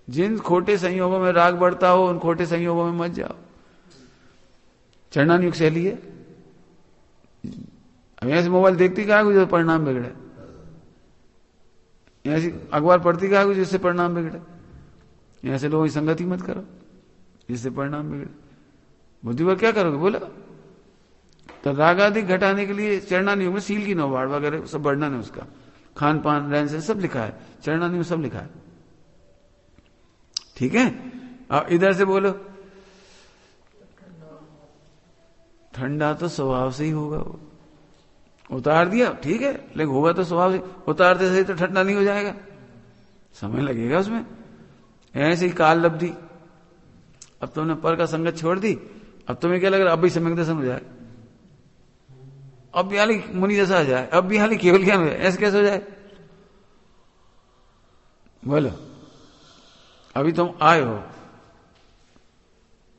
जिन खोटे संयोगों में राग बढ़ता हो उन खोटे संयोगों में मत जाओ। चढ़ना नहीं सहेली है। अब ऐसे मोबाइल देखती कहा जो परिणाम बिगड़े, ऐसी अखबार पढ़ती कहा जिससे परिणाम बिगड़े, ऐसे लोगों की संगति मत करो जिससे परिणाम बिगड़े। बुद्धि पर क्या करोगे? बोला तो रागादिक घटाने के लिए चढ़ना नहीं होगा, सील की नौबाड़ वगैरह सब वर्णन है उसका, खान पान रहन सहन सब लिखा है, चढ़ना नहीं सब लिखा है। ठीक है, अब इधर से बोलो ठंडा तो स्वभाव से ही होगा, वो उतार दिया ठीक है, लेकिन होगा तो स्वभाव से, उतारते सही तो ठंडा नहीं हो जाएगा, समय लगेगा उसमें। ऐसे ही काल लब्धि, अब तुमने पर का संगत छोड़ दी, अब तुम्हें क्या लग रहा है? अब भी सम्यक दर्शन हो जाए, अब भी हाली मुनि जैसा आ जाए, अब भी हाली केवल ज्ञान हो जाए, ऐसे कैसे हो जाए? बोलो, अभी तुम आए हो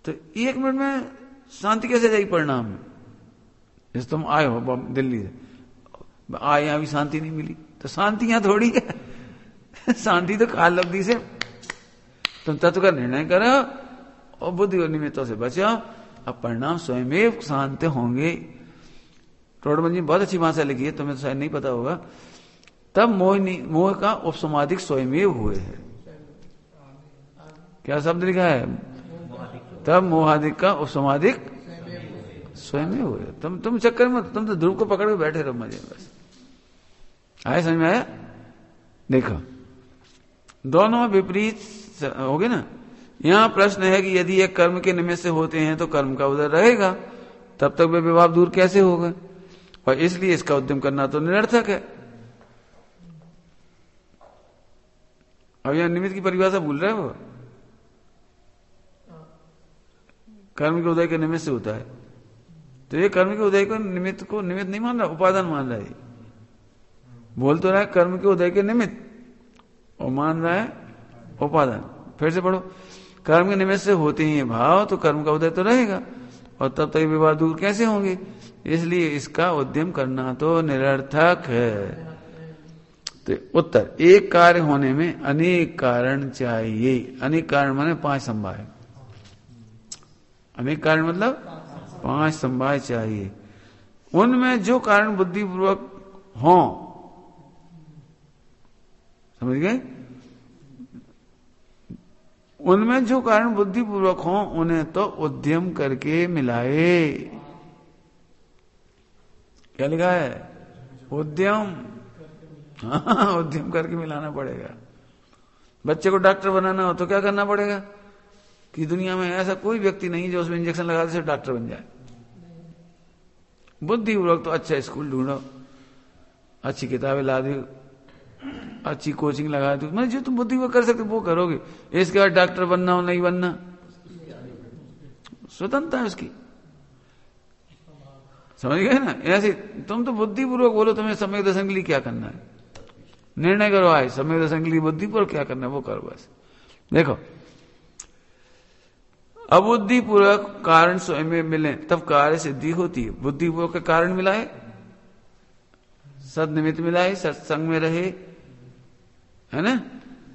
तो 1 मिनट में शांति कैसे जाएगी परिणाम में? जैसे तुम आए हो दिल्ली से, आए यहां भी शांति नहीं मिली, तो शांति यहां थोड़ी है शांति तो काल लब्धि से तुम तत्व का निर्णय करो और बुद्धि और निमित्तों से बचाओ, अब परिणाम स्वयं शांत होंगे। टोडमल जी बहुत अच्छी भाषा लिखी है, तुम्हें तो शायद नहीं पता होगा। तब मोह का उपसमाधिक स्वयमेव हुए है। क्या शब्द लिखा है? तब मोहादिक का उपसमाधिक स्वयमेव हुए। तुम चक्कर में, तुम तो ध्रुव को पकड़ के बैठे रहो मजे में। बस आए, समझ में आया? देखो दोनों विपरीत हो गए ना। यहां प्रश्न है कि यदि एक कर्म के निमित्त से होते हैं तो कर्म का उदय रहेगा, तब तक वे विभाव दूर कैसे होगा? और इसलिए इसका उद्यम करना तो निरर्थक है। अब यहां निमित्त की परिभाषा भूल रहे हो? कर्म के उदय के निमित्त से होता है, तो ये कर्म के उदय को निमित्त नहीं मान रहा, उपादान मान रहा है। बोल तो रहा है कर्म के उदय के निमित्त, और मान रहा है उपादान। फिर से पढ़ो, कर्म के निमित्त से होते ही भाव, तो कर्म का उदय तो रहेगा, और तब तक विवाद दूर कैसे होंगे? इसलिए इसका उद्यम करना तो निरर्थक है। तो उत्तर, एक कार्य होने में अनेक कारण चाहिए। अनेक कारण माने 5 संभाय। अनेक कारण मतलब 5 संभाय चाहिए। उनमें जो कारण बुद्धिपूर्वक हों, समझ गए? उनमें जो कारण बुद्धिपूर्वक हों उन्हें तो उद्यम करके मिलाए। क्या लिखा है? उद्यम। हाँ, उद्यम करके मिलाना पड़ेगा। बच्चे को डॉक्टर बनाना हो तो क्या करना पड़ेगा? कि दुनिया में ऐसा कोई व्यक्ति नहीं जो उसमें इंजेक्शन लगा से डॉक्टर बन जाए। बुद्धिपूर्वक तो अच्छा स्कूल ढूंढो, अच्छी किताबें ला दो, अच्छी कोचिंग लगा दो, मैं जो तुम बुद्धि को कर सकते वो करोगे। इसके बाद डॉक्टर बनना हो नहीं बनना स्वतंत्रता है उसकी, समझ गए ना? ऐसे तुम तो बुद्धिपूर्वक बोलो तुम्हें सम्यक दर्शन के लिए क्या करना है, निर्णय करो। आए सम्यक दर्शन के लिए बुद्धिपूर्वक क्या करना है वो करो। बस देखो, अबुद्धिपूर्वक कारण स्वयं में मिले तब कार्य सिद्धि होती है। बुद्धिपूर्वक के कारण मिलाए, सदनिमित्त मिलाए, सत्संग में रहे, है ना?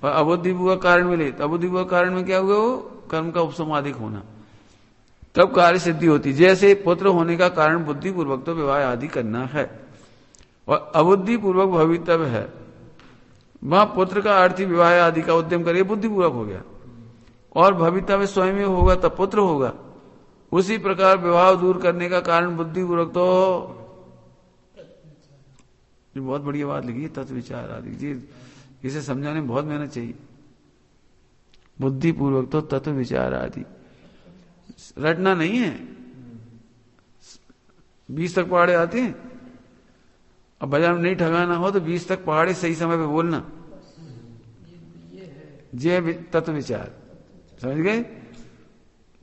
और अबुद्धिपूर्वक कारण मिले तो अबुद्धिपूर्वक कारण में क्या हुआ? वो कर्म का उपसमाधिक होना, तब कार्य सिद्धि होती। जैसे पुत्र होने का कारण बुद्धिपूर्वक तो विवाह आदि करना है, और अबुद्धिपूर्वक भवितव्य है, वहां पुत्र का अर्थ ही विवाह आदि का उद्यम करिए, बुद्धिपूर्वक हो गया। और भवितव्य स्वयं ही होगा तब पुत्र होगा। उसी प्रकार विवाह दूर करने का कारण बुद्धिपूर्वक तो, ये बहुत बढ़िया बात लिखी है तत्व विचार आदि जी, इसे समझाने में बहुत मेहनत चाहिए। बुद्धिपूर्वक तो तत्व विचार आदि रटना नहीं है। 20 तक पहाड़े आते हैं, अब बाजार में नहीं ठगाना हो तो 20 तक पहाड़े सही समय पे बोलना, ये तत्व विचार। समझ गए?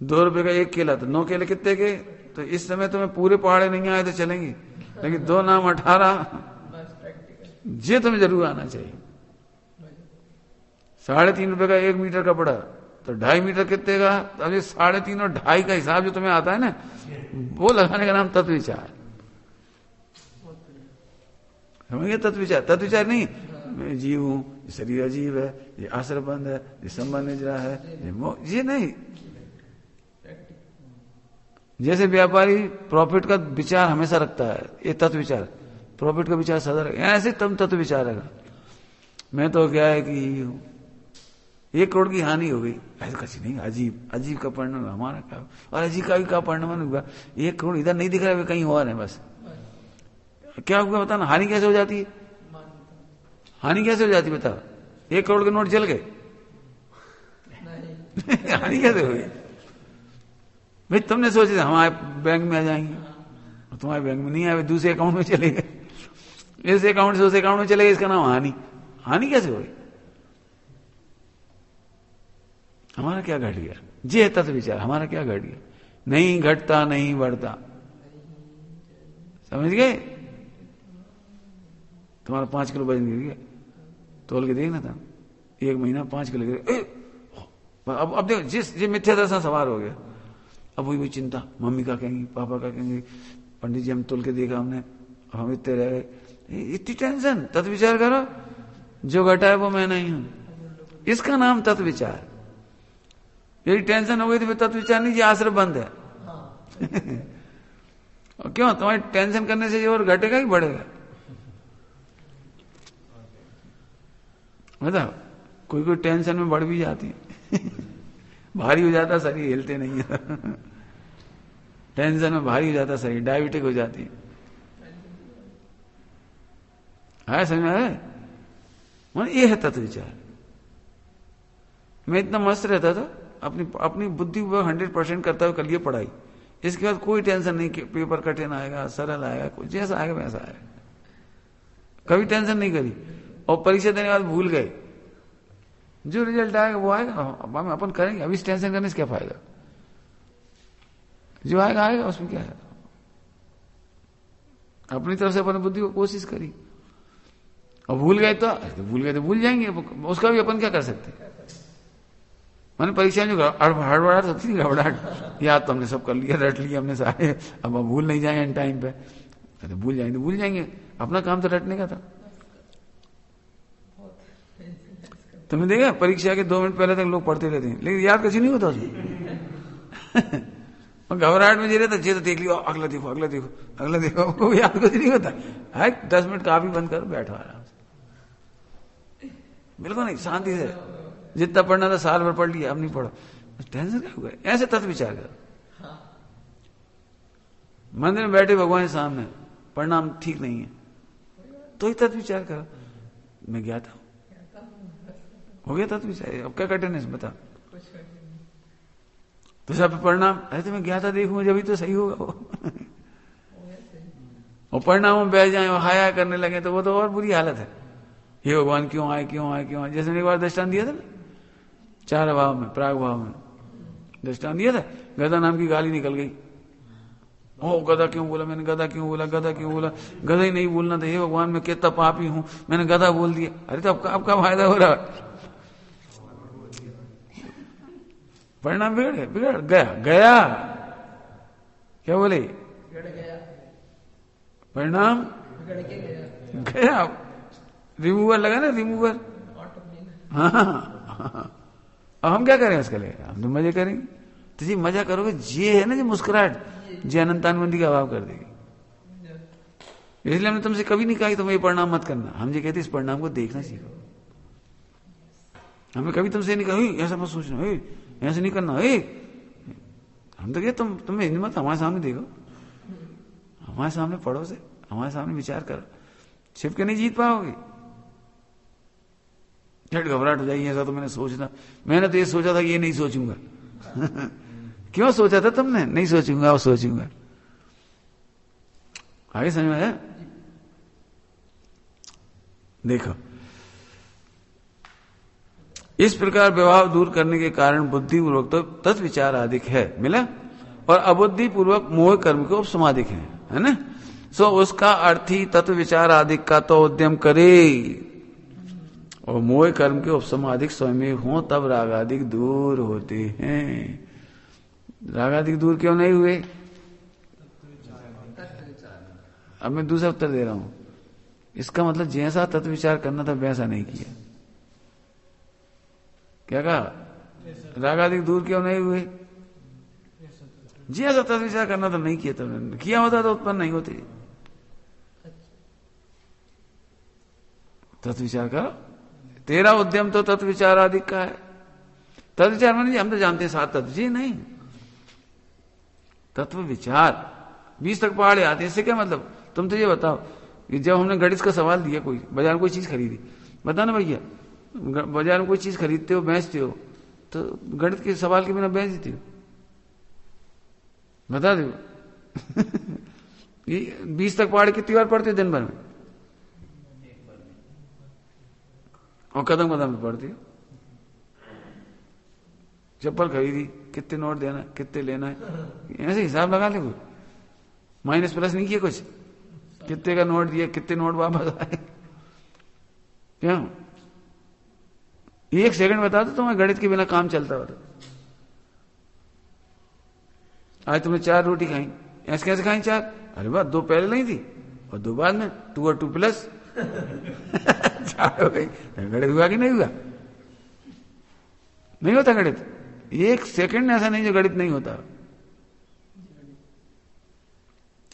2 रुपए का 1 केला तो 9 केले कितने के? तो इस समय तुम्हें पूरे पहाड़े नहीं आए तो चलेंगे, लेकिन 2 नाम 18 ये तुम्हें जरूर आना चाहिए। 3.5 रुपए का 1 मीटर का पड़ा तो 2.5 मीटर कितने का? तो अब ये 3.5 और 2.5 का हिसाब जो तुम्हें आता है ना, वो लगाने का नाम तत्व विचार। समझिए? तत्व विचार, तत्व विचार नहीं मैं जीव हूं, शरीर अजीब है, ये आश्रय बंद है, ये संबंध निजरा है, ये नहीं। जैसे व्यापारी प्रॉफिट का विचार हमेशा रखता है, ये तत्व विचार, प्रॉफिट का विचार सदा रखा, ऐसे तुम तत्व विचार रखा। मैं तो क्या है कि 1 करोड़ की हानि हो गई, ऐसा कुछ नहीं, अजीब, अजीब का परिणाम हमारा क्या, और अजीब का भी का परिणाम हुआ, 1 करोड़ इधर नहीं दिख रहा है, कहीं और है, बस क्या हुआ बताना। हानि कैसे हो जाती है? हानि कैसे हो जाती बता? 1 करोड़ के नोट जल गए हानि कैसे हो गई भाई? तुमने सोचे हमारे बैंक में आ जाएंगे, तुम्हारे बैंक में नहीं आए, दूसरे अकाउंट में चले गए, इस अकाउंट से उस अकाउंट में चले गए, इसका नाम हानि। हानि कैसे हो गई? हमारा क्या घट गया? ये है तत्व विचार, हमारा क्या घट गया? नहीं घटता नहीं बढ़ता। समझ गए? तुम्हारा 5 किलो वजन गिर गया, तोल के देखना था, 1 महीना 5 किलो गिर। अब देखो, जिस ये मिथ्या दर्शन सवार हो गया, अब वही चिंता, मम्मी का कहेंगी, पापा का कहेंगे, पंडित जी हम तोल के देखा हमने, अब हम इतने रह गए, इतनी टेंशन। तत्व विचार करो, जो घटा है वो मैं नहीं हूं, इसका नाम तत्व विचार। यदि टेंशन हो गई तो फिर तत्व विचार नहीं, ये आश्रय बंद है और क्यों? तुम्हारी टेंशन करने से ये और घटेगा कि बढ़ेगा? बताओ, कोई कोई टेंशन में बढ़ भी जाती है भारी हो जाता शरीर, हिलते नहीं है टेंशन में भारी हो जाता शरीर, डायबिटिक हो जाती है। समझ में आया? ये है तत्व विचार। मैं इतना मस्त रहता था, अपनी बुद्धि को 100% करता हुआ कर लिए पढ़ाई, इसके बाद कोई टेंशन नहीं कि पेपर कठिन आएगा सरल आएगा, कुछ जैसा आएगा वैसा आएगा, कभी टेंशन नहीं करी। और परीक्षा देने के बाद भूल गए, जो रिजल्ट आएगा वो आएगा, हम अपन करेंगे, अभी टेंशन करने से क्या फायदा? जो आएगा आएगा, उसमें क्या है? अपनी तरफ से अपनी बुद्धि को कोशिश करी, और भूल गए तो भूल जाएंगे, उसका भी अपन क्या कर सकते? मैंने परीक्षा में जो हड़बड़ाहट होती थी, घबराहट, याद तो हमने सब कर लिया, रट लिया हमने सारे, अब हम भूल नहीं जाएंगे टाइम पे, तो भूल जाएंगे, अपना काम तो रटने का था। तुमने देखा परीक्षा के 2 मिनट पहले तक लोग पढ़ते रहते हैं, लेकिन याद कुछ नहीं होता उसमें और घबराहट में जी रहता, तो देख लियो, अगला देखो, वो याद कुछ नहीं होता है। 10 मिनट काफी बंद कर, बैठो आराम से, बिल्कुल नहीं, शांति से, जितना पढ़ना था साल भर पढ़ लिया, अब नहीं पढ़ो, टेंशन क्या हुआ? ऐसे तत्व विचार कर। मंदिर में बैठे भगवान के सामने, परिणाम ठीक नहीं है, तो ही तत्व विचार कर। मैं गया था, हो गया तत्व विचार, अब क्या कठिन है बता? तो सब परिणाम, अरे तो मैं गया था देखूंगा जब ही तो सही होगा वो और परिणाम में बैठ जाए, हाया करने लगे तो वो तो और बुरी हालत है। हे भगवान क्यों आए? जैसे मैंने एक बार दृष्टांत दिया था ना, 4 भाव में, प्राग भाव में दृष्टांत दिया था, गधा नाम की गाली निकल गई। ओ गधा क्यों बोला मैंने? गधा क्यों बोला? गधा ही नहीं बोलना था। हे भगवान मैं कितना पापी हूं, मैंने गधा बोल दिया। अरे तो आपका फायदा हो रहा है, परिणाम बिगड़ गया। क्या बोले? परिणाम गया। रिमूवर लगा ना, रिमूवर। हाँ, अब हम क्या करें उसके लिए? हम तो मजे करेंगे। तो जी मजा करोगे, ये है ना जो मुस्कुराहट, जो अनंतानुबंधी का अभाव कर देगी। इसलिए हमने तुमसे कभी नहीं कहा कि तुम ये परिणाम मत करना, हम ये कहते इस परिणाम को देखना सीखो। हमने कभी तुमसे नहीं कहा ऐसा मत सोचना, ऐसे नहीं करना। हम तो क्या तुम्हें हिंदी मत हमारे सामने देखो, हमारे सामने पढ़ो से, हमारे सामने विचार करो, छिप के नहीं जीत पाओगे। झट घबराहट हो जाएगी, ऐसा तो मैंने सोचना, मैंने तो ये सोचा था कि ये नहीं सोचूंगा। क्यों सोचा था तुमने? नहीं सोचूंगा और सोचूंगा। आगे समझ में आया? देखो, इस प्रकार व्यवहार दूर करने के कारण बुद्धि पूर्वक तो तत्विचार अधिक है, मिला, और अबुद्धि पूर्वक मोह कर्म के उपसमाधिक है ना। सो उसका अर्थ ही तत्व विचार आदि का तो उद्यम करे, और मोह कर्म के उपसमाधिक स्वयं हो, तब रागादिक दूर होते हैं। रागादिक दूर क्यों नहीं हुए? अब मैं दूसरा उत्तर दे रहा हूं। इसका मतलब जैसा तत्व विचार करना था वैसा नहीं किया। क्या कहा? रागादिक दूर क्यों नहीं हुए? जैसा तत्व विचार करना था नहीं किया, तुमने किया होता तो उत्पन्न नहीं होते। तत्व विचार करो, तेरा उद्यम तो तत्व विचार आदि का है। तत्व विचार माने हम तो जानते हैं 7 तत्व, जी नहीं, तत्व विचार 20 तक पहाड़े आते हैं। इससे क्या मतलब? तुम तो ये बताओ कि जब हमने गणित का सवाल दिया, कोई बाजार में कोई चीज खरीदी, बता ना भैया, बाजार में कोई चीज खरीदते हो, बेचते हो, तो गणित के सवाल के बिना बेच देते हो, बता दो। ये 20 तक पहाड़े कितनी बार पढ़ते हो दिन भर में? और कदम कदम में पढ़ती हो। चप्पल खरीदी, कितने नोट देना, कितने लेना है, ऐसे हिसाब लगा ले। कोई माइनस प्लस नहीं किया कुछ, कितने का नोट दिया, कितने नोट वापस आए, क्या 1 सेकंड बता दो तुम्हें गणित के बिना काम चलता हो। आज तुमने 4 रोटी खाई, ऐसे कैसे खाई 4? अरे वाह, 2 पहले नहीं थी और 2 बाद में, 2 और 2 प्लस 4 हो गई। गणित हुआ कि नहीं हुआ? नहीं होता गणित। 1 सेकंड ऐसा नहीं जो गणित नहीं होता।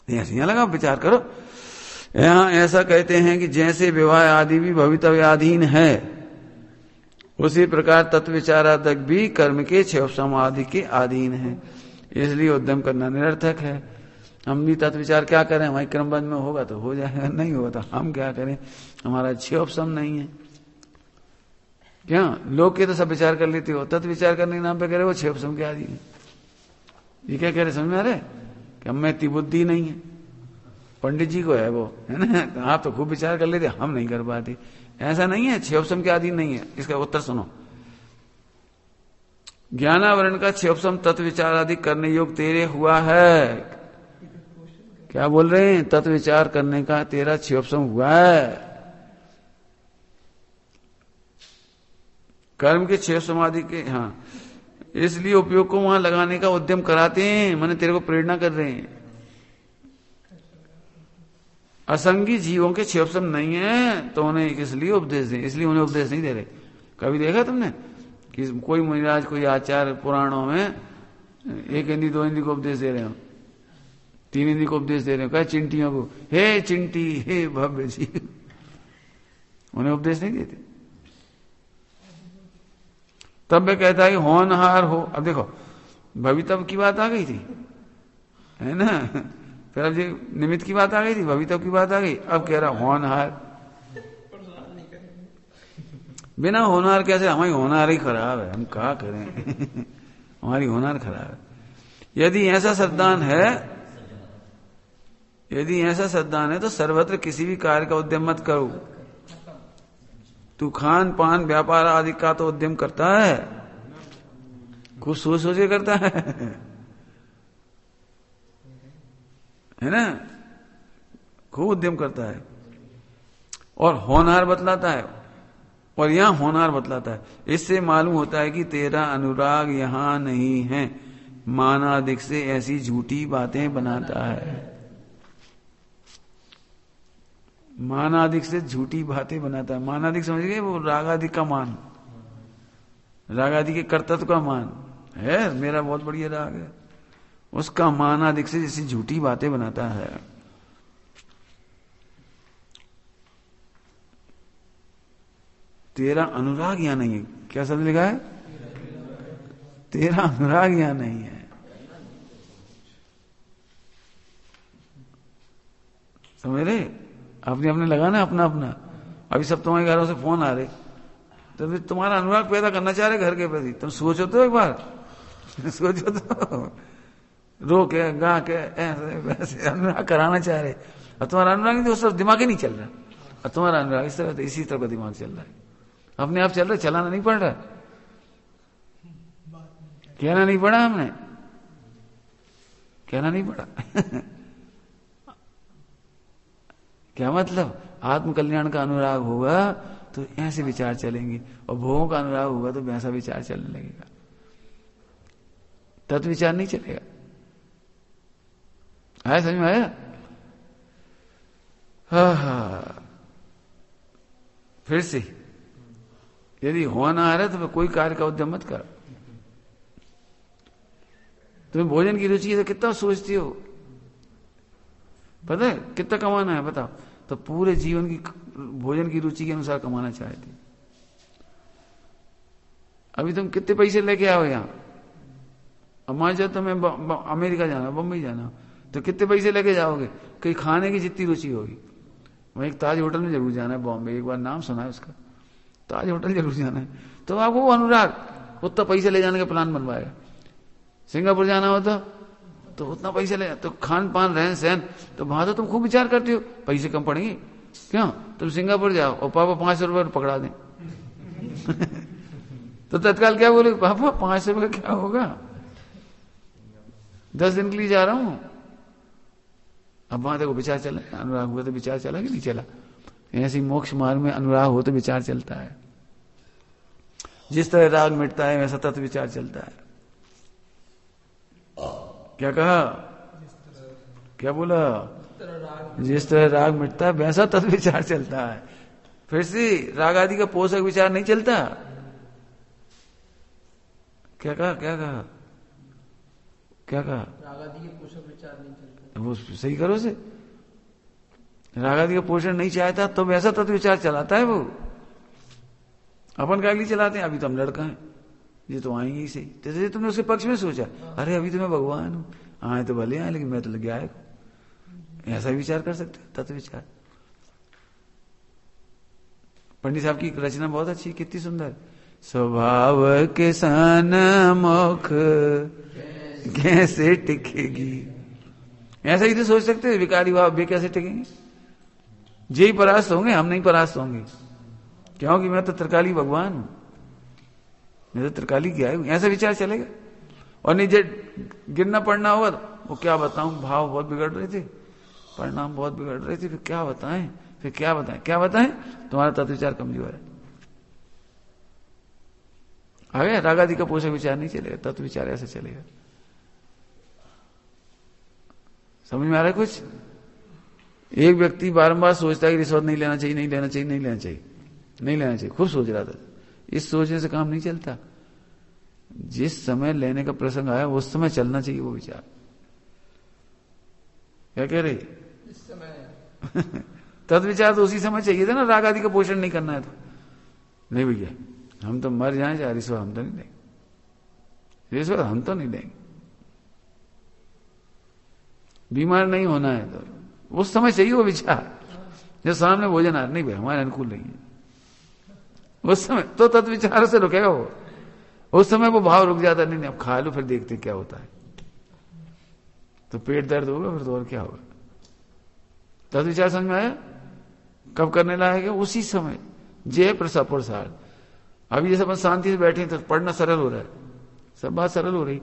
ऐसे यहां लगा, विचार करो। यहां ऐसा कहते हैं कि जैसे विवाह आदि भी भवितव्याधीन है, उसी प्रकार तत्व विचारादक भी कर्म के 6 समाधि के अधीन है, इसलिए उद्यम करना निरर्थक है। हम भी तत्व विचार क्या करें? हमारी क्रमबद्ध में होगा तो हो जाएगा, नहीं होगा तो हम क्या करें? हमारा 6 ऑप्शन नहीं है। क्या लोग के तो सब विचार कर लेते हो, तत्व विचार करने के नाम पे कह रहे हो 6 ऑप्शन के अधीन है। ये क्या कह रहे, समझ में आ रहे कि हम में इतनी बुद्धि नहीं है? पंडित जी को है वो, है ना, आप तो खूब विचार कर लेते, हम नहीं कर पाते। ऐसा नहीं है, 6 ऑप्शन के अधीन नहीं है। इसका उत्तर सुनो। ज्ञानावरण का 6 ऑप्शन तत्व विचार आदि करने योग तेरे हुआ है। क्या बोल रहे हैं? तत्व विचार करने का तेरा 6 ऑप्शन हुआ है। कर्म के 6 समाधि के, हाँ, इसलिए उपयोग को वहां लगाने का उद्यम कराते हैं, माने तेरे को प्रेरणा कर रहे हैं। असंगी जीवों के 6 ऑप्शन नहीं है तो उन्हें इसलिए उपदेश दें, इसलिए उन्हें उपदेश नहीं दे रहे। कभी देखा तुमने कि कोई मुनिराज, कोई आचार्य पुराणों में 1 हिंदी 2 हिंदी को उपदेश दे रहे हो, 3 हिंदी को उपदेश दे रहे हो? क्या चिंटियों को, हे चिंटी, हे भव्य जी, उन्हें उपदेश नहीं देते। तब वे कहता है होनहार हो। अब देखो, भवितव्य की बात आ गई थी, है ना, फिर अब ये निमित्त की बात आ गई थी, भवितव्य की बात आ गई, अब कह रहा होनहार। बिना होनहार कैसे? हमारी होनहार ही खराब है, हम क्या करें? हमारी होनहार खराब है। यदि ऐसा श्रद्धान है तो सर्वत्र किसी भी कार्य का उद्यम मत करो। तू खान पान व्यापार आदि का तो उद्यम करता है, कुछ सोच सोचे करता है ना, खूब उद्यम करता है और होनहार बतलाता है, और यहां होनहार बतलाता है। इससे मालूम होता है कि तेरा अनुराग यहां नहीं है, मानादिक से ऐसी झूठी बातें बनाता है। मानादिक से झूठी बातें बनाता है। मानादिक समझ गए? वो रागादि का मान, रागादि के कर्तत्व का मान है, मेरा बहुत बढ़िया राग है, उसका मानादिक से जैसी झूठी बातें बनाता है। तेरा अनुराग यहां नहीं है। क्या शब्द लिखा है? तेरा अनुराग यहां नहीं है। समझ रहे? अपने अपने लगाना अपना अपना। अभी सब तुम्हारे घरों से फोन आ रहे, तो फिर तुम्हारा अनुराग पैदा करना चाह रहे घर के प्रति। तुम सोचो तो एक बार, सोचो तो, रो के गा के ऐसे वैसे अनुराग कराना चाह रहे, और तुम्हारा अनुराग नहीं, तो उस तरफ दिमाग ही नहीं चल रहा, और तुम्हारा अनुराग इस तरह इसी तरह का दिमाग चल रहा है, अपने आप चल रहा है, चलाना नहीं पड़ रहा। कहना नहीं पड़ा हमने, कहना नहीं पड़ा। क्या मतलब? आत्म कल्याण का अनुराग होगा तो ऐसे विचार चलेंगे, और भोगों का अनुराग होगा तो वैसा विचार चलने लगेगा, तत्व विचार नहीं चलेगा। आया समझ में? आया? हाँ। फिर से यदि होना आ रहा है तो कोई कार्य का उद्यम मत कर। तुम्हें भोजन की रुचि है तो कितना सोचती हो, पता है कितना कमाना है बताओ, तो पूरे जीवन की भोजन की रुचि के अनुसार कमाना चाहती। अभी तुम कितने पैसे लेके आओ यहां, अब मान जाओ तुम्हें अमेरिका जाना, बम्बई जाना, तो कितने पैसे लेके जाओगे? कहीं खाने की जितनी रुचि होगी। वहीं एक ताज होटल में जरूर जाना है बॉम्बे, एक बार नाम सुना है उसका, ताज होटल जरूर जाना है, तो आपको वो अनुराग उतना पैसे ले जाने का प्लान बनवाएगा। सिंगापुर जाना होता तो उतना पैसे ले, तो खान पान रहन सहन, तो वहां तो तुम खूब विचार करते हो पैसे कम पड़ेंगे, क्यों? तुम सिंगापुर जाओ और पापा 500 रुपये पकड़ा दें तो तत्काल क्या बोले? पापा 500 रुपये क्या होगा, 10 दिन के लिए जा रहा हूं। अब वहां देखो विचार चला, अनुराग हुआ तो विचार चला कि नहीं चला? ऐसी मोक्ष मार्ग में अनुराग हो तो विचार चलता है। जिस तरह राग मिटता है वैसा तत्व विचार चलता है। क्या कहा? क्या बोला? जिस तरह राग मिटता है वैसा तत्व विचार चलता है। फिर से राग आदि का पोषक विचार नहीं चलता। क्या कहा? क्या कहा? क्या कहा? राग आदि के पोषक विचार नहीं चलता। वो सही करो से, राग आदि का पोषण नहीं चाहता तो वैसा तत्व विचार चलाता है वो। अपन क्या लिए चलाते हैं? अभी तो हम लड़का हैं, ये तो आएंगे ही सही, जैसे तुमने उसके पक्ष में सोचा, अरे अभी तो मैं भगवान हूं, आए तो भले आए लेकिन मैं तो लगे आए। ऐसा भी विचार कर सकते हो, तत्व विचार। पंडित साहब की रचना बहुत अच्छी, कितनी सुंदर। स्वभाव के सन मुख कैसे टिकेगी, ऐसा ही तो सोच सकते हैं। विकारी भाव वे कैसे टिकेंगे? जे ही परास्त होंगे, हम नहीं परास्त होंगे, क्योंकि मैं तो त्रिकाली भगवान हूं, मैं तो त्रिकाली की आयु। ऐसा विचार चलेगा। और नहीं गिरना पड़ना होगा वो क्या बताऊं, भाव बहुत बिगड़ रहे थे, परिणाम बहुत बिगड़ रहे थे, फिर क्या बताएं, फिर क्या बताएं, क्या बताएं? तुम्हारा तत्व विचार कमजोर है। आ गया? राग आदि का पोषक विचार नहीं चलेगा, तत्व विचार ऐसा चलेगा। समझ में आ रहा है कुछ? एक व्यक्ति बारंबार सोचता है कि रिश्वत नहीं लेना चाहिए, नहीं लेना चाहिए, नहीं लेना चाहिए, नहीं लेना चाहिए, खूब सोच रहा था। इस सोचने से काम नहीं चलता। जिस समय लेने का प्रसंग आया उस समय चलना चाहिए वो विचार। क्या कह रहे? इस समय तत्व विचार तो उसी समय चाहिए था ना, राग आदि का पोषण नहीं करना है तो। नहीं भैया, हम तो मर जाए चाहे रिश्वत हम तो नहीं देंगे, रिश्वत हम तो नहीं देंगे। बीमार नहीं होना है तो उस समय चाहिए वो विचार। जब सामने भोजन आ नहीं भाई हमारे अनुकूल नहीं है, उस समय तो तत्व विचार से रुकेगा वो। उस समय वो भाव रुक जाता, नहीं अब खा लो फिर देखते क्या होता है, तो पेट दर्द होगा फिर तो और क्या होगा। तत्व विचार समझ में आया? कब करने लायक है? उसी समय। जय प्रसाद। अभी जैसे अपन शांति से बैठे तो पढ़ना सरल हो रहा है, सब बात सरल हो रही,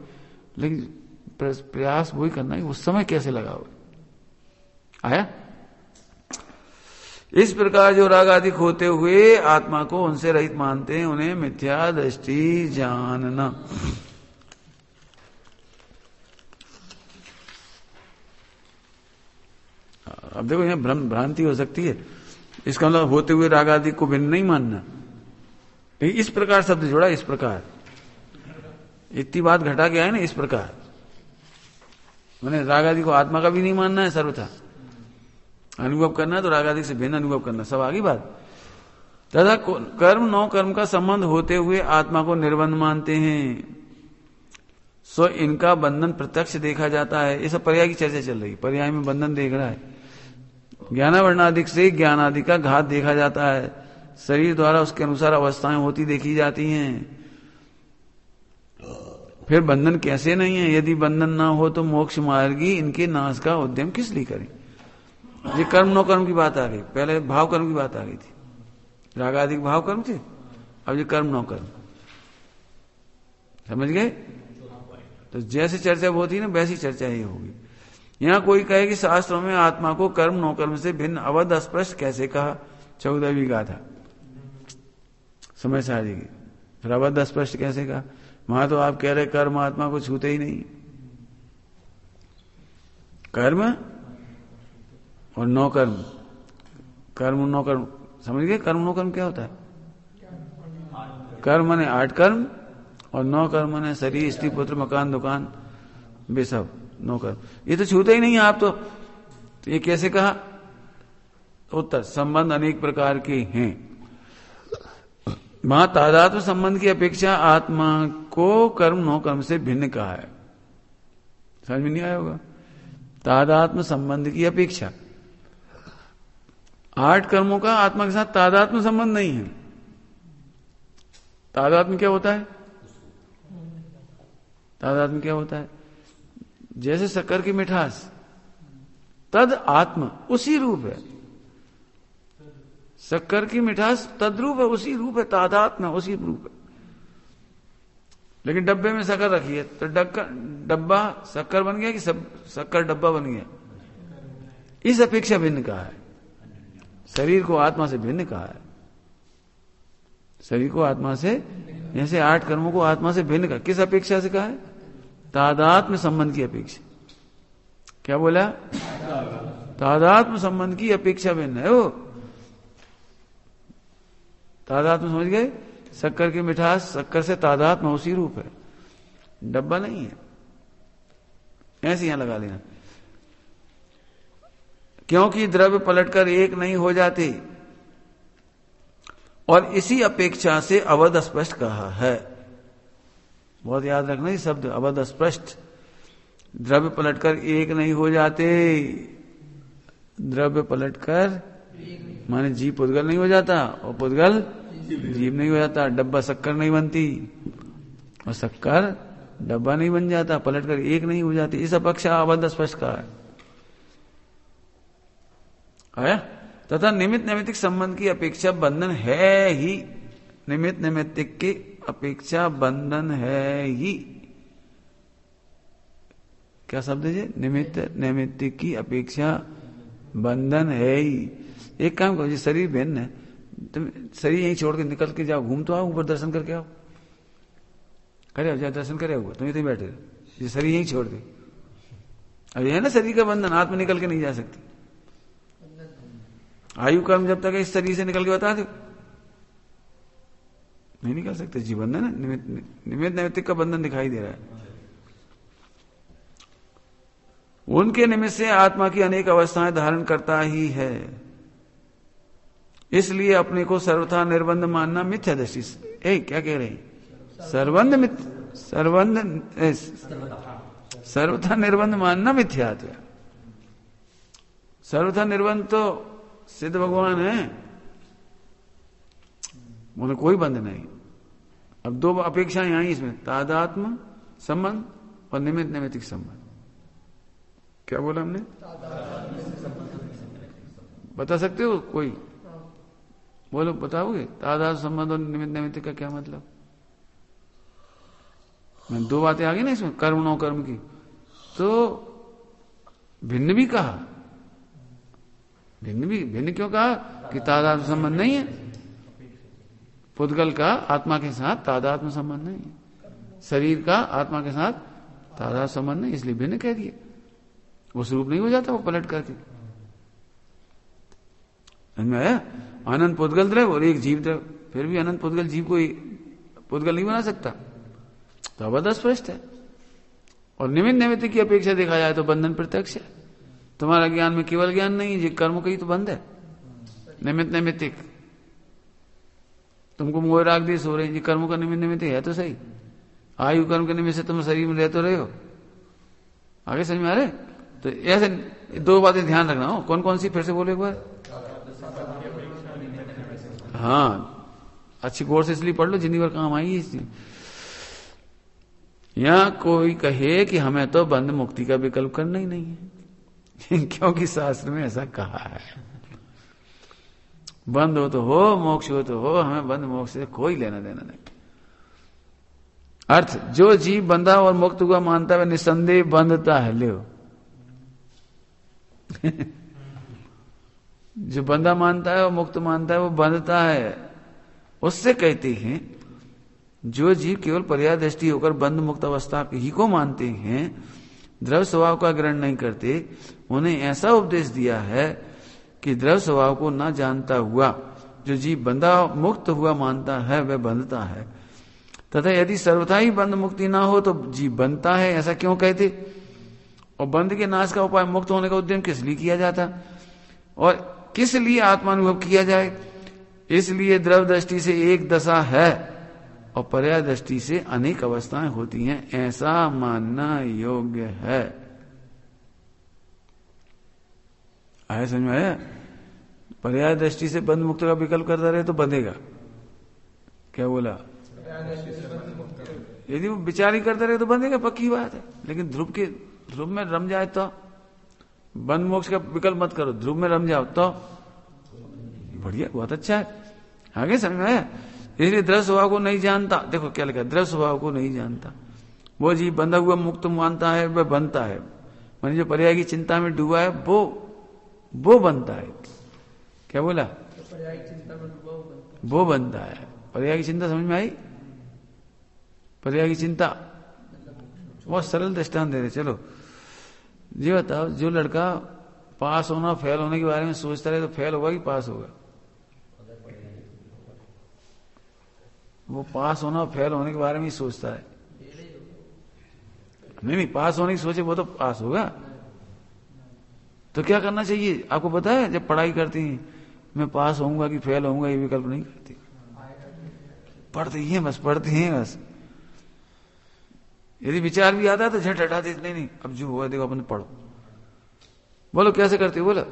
लेकिन प्रयास वही करना है उस समय कैसे लगाओ। आया? इस प्रकार जो राग आदि खोते हुए आत्मा को उनसे रहित मानते हैं, उन्हें मिथ्या दृष्टि जानना। अब देखो यहां भ्रांति हो सकती है, इसका मतलब होते हुए राग आदि को भिन्न नहीं मानना। इस प्रकार शब्द जोड़ा, इस प्रकार, इतनी बात घटा के आए ना, इस प्रकार मैंने राग आदि को आत्मा का भी नहीं मानना है, सर्वथा अनुभव करना है तो राग आदि से भिन्न अनुभव करना, सब आगे बात। तथा कर्म नौ कर्म का संबंध होते हुए आत्मा को निर्बंध मानते हैं। सो इनका बंधन प्रत्यक्ष देखा जाता है। ये सब पर्याय की चर्चा चल रही, पर्याय में बंधन देख रहा है। ज्ञानावरणादिक से ज्ञान आदि का घात देखा जाता है, शरीर द्वारा उसके अनुसार अवस्थाएं होती देखी जाती हैं। फिर बंधन कैसे नहीं है? यदि बंधन ना हो तो मोक्ष मार्गी इनके नाश का उद्यम किस लिए करें? ये कर्म नो कर्म की बात आ गई, पहले भाव कर्म की बात आ गई थी, रागाधिक भाव कर्म थे, अब ये कर्म नो कर्म। समझ गए? तो जैसे चर्चा होती है ना वैसी चर्चा ये होगी। यहां कोई कहे कि शास्त्रों में आत्मा को कर्म नो कर्म से भिन्न अवध अस्पष्ट कैसे कहा? 14वीं गाथा समय सारी की, फिर अवध अस्पष्ट कैसे कहा? वहां तो आप कह रहे कर्म आत्मा को छूते ही नहीं, कर्म और नो कर्म, कर्म नो कर्म। समझ गए? कर्म नो कर्म क्या होता है? कर्म माने 8 कर्म और नो कर्म माने शरीर स्त्री पुत्र मकान दुकान वे सब नो कर्म। ये तो छूते ही नहीं आप तो ये कैसे कहा? उत्तर, संबंध अनेक प्रकार के हैं। वहां तादात्म्य संबंध की अपेक्षा आत्मा को कर्म नो कर्म से भिन्न कहा है। समझ में नहीं आया होगा? तादात्म्य संबंध की अपेक्षा 8 कर्मों का आत्मा के साथ तादात्म्य संबंध नहीं है। तादात्म्य क्या होता है? तादात्म्य क्या होता है? जैसे शक्कर की मिठास, तद आत्मा उसी रूप है। शक्कर की मिठास तद्रूप है, उसी रूप है, तादात्म्य उसी रूप है। लेकिन डब्बे में शक्कर रखी है तो डब्बा शक्कर बन गया कि सब शक्कर डब्बा बन गया? इस अपेक्षा भिन्न कहा है। शरीर को आत्मा से भिन्न कहा है। शरीर को आत्मा से, जैसे 8 कर्मों को आत्मा से भिन्न कहा। किस अपेक्षा से कहा है? तादात्म्य संबंध की अपेक्षा। क्या बोला? तादात्म्य संबंध की अपेक्षा भिन्न है वो। तादात्म्य समझ गए? शक्कर की मिठास शक्कर से तादात्म्य उसी रूप है, डब्बा नहीं है। ऐसे यहां लगा लेना, क्योंकि द्रव्य पलटकर एक नहीं हो जाते और इसी अपेक्षा से अवध स्पष्ट कहा है। बहुत याद रखना ये शब्द, अवध स्पष्ट। द्रव्य पलटकर एक नहीं हो जाते, द्रव्य पलटकर माने जीव पुद्गल नहीं हो जाता और पुद्गल जीव नहीं हो जाता। डब्बा शक्कर नहीं बनती और शक्कर डब्बा नहीं बन जाता, पलटकर एक नहीं हो जाती। इस अपेक्षा अवध स्पष्ट कहा है। आया? तथा निमित्त नैमित्तिक संबंध की अपेक्षा बंधन है ही। निमित्त नैमित्तिक की अपेक्षा बंधन है ही। क्या शब्द है? निमित्त नैमित्तिक की अपेक्षा बंधन है ही। एक काम करो, शरीर भिन्न है, तुम शरीर यहीं छोड़ के निकल के जाओ, घूम तो आओ, ऊपर दर्शन करके आओ, करे आओ, जाओ दर्शन करे आओ, तुम इतने बैठे रहो, ये शरीर यहीं छोड़ दे। अब ये है ना शरीर का बंधन, आत्मा निकल के नहीं जा सकती। आयु कर्म जब तक इस शरीर से निकल के बता दो, नहीं निकल सकते। जी बंधन है, निमित्त नैमित्तिक का बंधन दिखाई दे रहा है। उनके निमित्त से आत्मा की अनेक अवस्थाएं धारण करता ही है, इसलिए अपने को सर्वथा निर्बंध मानना मिथ्या दृष्टि से। क्या कह रहे हैं? सर्वथा निर्बंध मानना मिथ्यात्व। सर्वथा निर्बंध तो सिद्ध भगवान है, उन्हें कोई बंध नहीं। अब 2 अपेक्षाएं आई इसमें, तादात्म्य संबंध और निमित्त नैमित्तिक संबंध। क्या बोला हमने? बता सकते हो कोई? बोलो, बताओगे? तादात्म्य संबंध और निमित्त नैमित्तिक का क्या मतलब? मैं 2 बातें आ गई ना इसमें, कर्म नो कर्म की, तो भिन्न भी कहा। भिन्न क्यों कहा? कि तादात्म्य संबंध नहीं है। पुद्गल का आत्मा के साथ तादात्म्य संबंध नहीं है, शरीर का आत्मा के साथ तादात्म्य संबंध नहीं, इसलिए भिन्न कह दिए। वो स्वरूप नहीं हो जाता वो पलट करके। अनंत पुद्गल द्रव्य और एक जीव द्रव्य, फिर भी अनंत पुद्गल जीव को पुद्गल नहीं बना सकता, तो अवध स्पष्ट है। और निमित्त नैमित्तिक की अपेक्षा देखा जाए तो बंधन प्रत्यक्ष है। तुम्हारा ज्ञान में केवल ज्ञान नहीं, ये कर्म का ही तो बंध है। निमित्त नैमित्तिक, तुमको मोह राग देश हो रहे हैं, ये कर्मों का निमित्त नैमित्तिक है तो सही। आयु कर्म के निमित्त से तुम शरीर में रह तो रहे हो। आगे समझ में आ रहे? तो ऐसे दो बातें ध्यान रखना हो। कौन कौन सी फिर से बोले एक बार? हाँ, अच्छी गौर से इसलिए पढ़ लो, जिंदगी भर काम आएगी इसलिए। या कोई कहे कि हमें तो बंध मुक्ति का विकल्प करना ही नहीं है क्योंकि शास्त्र में ऐसा कहा है, बंध हो तो हो, मोक्ष हो तो हो, हमें बंध मोक्ष से कोई लेना देना नहीं। अर्थ, जो जीव बंधा और मुक्त हुआ मानता है निसंदेह बंधता है। ले जो बंधा मानता है और मुक्त मानता है वो बंधता है। उससे कहते हैं जो जीव केवल पर्याय दृष्टि होकर बंध मुक्त अवस्था ही को मानते हैं, द्रव्य स्वभाव का ग्रहण नहीं करते, उन्हें ऐसा उपदेश दिया है कि द्रव्य स्वभाव को न जानता हुआ जो जीव बंधा मुक्त हुआ मानता है वह बंधता है, तथा यदि सर्वथा ही बंध मुक्ति ना हो तो जीव बनता है। ऐसा क्यों कहते? और बंध के नाश का उपाय मुक्त होने का उद्यम किस लिए किया जाता और किस लिए आत्मानुभव किया जाए? इसलिए द्रव्य दृष्टि से एक दशा है और पर्याय दृष्टि से अनेक अवस्थाएं होती हैं, ऐसा मानना योग्य है। आया समझ में आया? पर्याय दृष्टि से बंध मुक्त का विकल्प करता रहे तो बंधेगा। क्या बोला? यदि वो विचार ही करता रहे तो बंधेगा, पक्की बात है। लेकिन ध्रुव में रम जाए तो बंध मोक्ष का विकल्प मत करो, ध्रुव में रम जाओ तो बढ़िया, बहुत अच्छा है। आगे समझ में आया? इसलिए द्रव्य स्वभाव को नहीं जानता। देखो क्या लिखा, द्रव्य स्वभाव को नहीं जानता। वो जीव बंधा हुआ मुक्त मानता है वह बनता है, मानी जो पर्याय की चिंता में डूबा है वो बनता है। क्या बोला? वो बनता है। पर्याय की चिंता समझ में आई? पर्याय की चिंता बहुत सरल दृष्टांत दे रहे। चलो ये बताओ, जो लड़का पास होना फेल होने के बारे में सोचता रहे तो फेल होगा कि पास होगा? वो पास होना फेल होने के बारे में ही सोचता है। नहीं, पास होने की सोचे वो तो पास होगा। तो क्या करना चाहिए आपको पता है? जब पढ़ाई करती हैं, मैं पास होऊंगा कि फेल होऊंगा ये विकल्प नहीं करती, पढ़ती हैं बस। यदि विचार भी आता है तो झट हटा देते, नहीं अब जो हुआ देखो अपन पढ़ो। बोलो कैसे करते हो? बोलो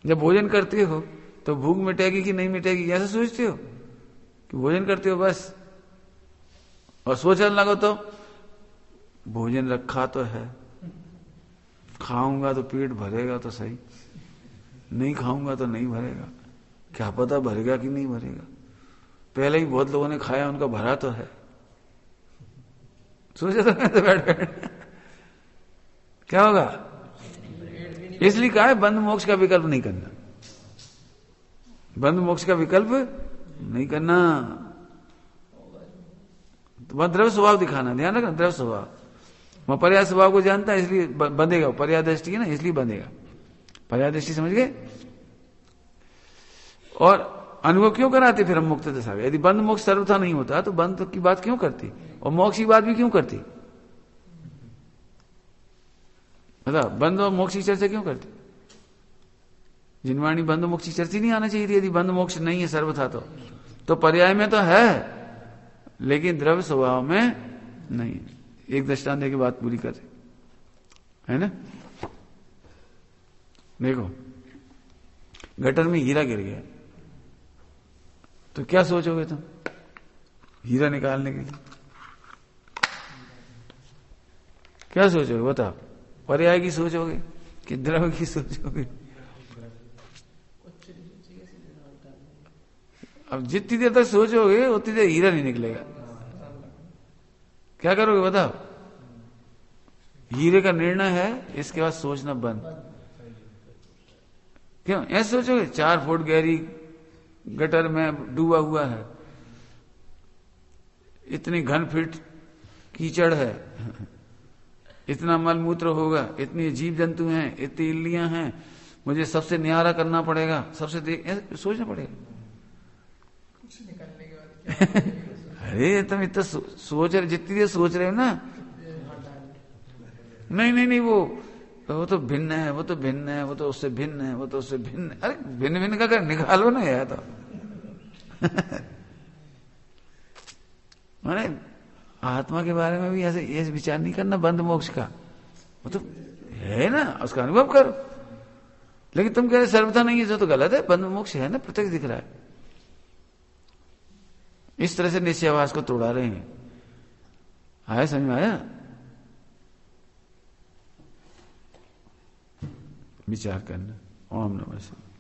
जब भोजन करते हो तो भूख मिटेगी कि नहीं मिटेगी ऐसा सोचते हो कि भोजन करते हो बस, और सोचने लगो तो भोजन रखा तो है, खाऊंगा तो पेट भरेगा तो सही, नहीं खाऊंगा तो नहीं भरेगा, क्या पता भरेगा कि नहीं भरेगा, पहले ही बहुत लोगों ने खाया उनका भरा तो है। सोचे तो बैठ क्या होगा? इसलिए कहा है बंध मोक्ष का विकल्प नहीं करना, बंध मोक्ष का विकल्प नहीं करना। तो द्रव्य स्वभाव दिखाना, ध्यान रखना, द्रव्य स्वभाव। वह पर्याय स्वभाव को जानता है इसलिए बंधेगा, पर्याय दृष्टि है ना इसलिए बंधेगा। पर्याय दृष्टि समझ गए? और अनुभव क्यों कराते फिर हम मुक्त दशा? यदि बंध मोक्ष सर्वथा नहीं होता तो बंध की बात क्यों करती और मोक्ष की बात भी क्यों करती? मतलब बंध और मोक्ष की चर्चा क्यों करती? जिनवाणी बंध मोक्ष की चर्चा नहीं आना चाहिए थी यदि बंध मोक्ष नहीं है सर्वथा। तो पर्याय में तो है लेकिन द्रव्य स्वभाव में नहीं। एक दृष्टांत दे के बात पूरी कर, है ना? देखो गटर में हीरा गिर गया तो क्या सोचोगे तुम हीरा निकालने के लिए? क्या सोचोगे बताओ? पर्याय की सोचोगे कि द्रव्य की सोचोगे? अब जितनी देर तक सोचोगे उतनी देर हीरा नहीं निकलेगा। क्या करोगे बताओ? हीरे का निर्णय है, इसके बाद सोचना बंद। क्यों ऐसे सोचोगे? 4 फुट गहरी गटर में डूबा हुआ है, इतनी घन फीट कीचड़ है, इतना मलमूत्र होगा, इतनी जीव जंतु हैं, इतनी इल्लियां हैं, मुझे सबसे न्यारा करना पड़ेगा, सबसे सोचना पड़ेगा। कुछ निकलने के बाद अरे तुम इतना सोच रहे, जितनी देर सोच रहे हो ना, नहीं वो तो भिन्न है, वो तो भिन्न है, वो तो उससे भिन्न है, वो तो उससे भिन्न है। अरे भिन्न भिन्न का कर निकालो ना यार। तो माने आत्मा के बारे में भी ऐसे ये विचार नहीं करना बंध मोक्ष का, वो तो है ना, उसका अनुभव करो। लेकिन तुम कह रहे सर्वथा नहीं है, जो तो गलत है, बंध मोक्ष है ना, प्रत्यक्ष दिख रहा है। इस तरह से निश्चयावास को तोड़ा रहे हैं। आया समझ में? आया? विचार करना। ओम नमः शिवाय।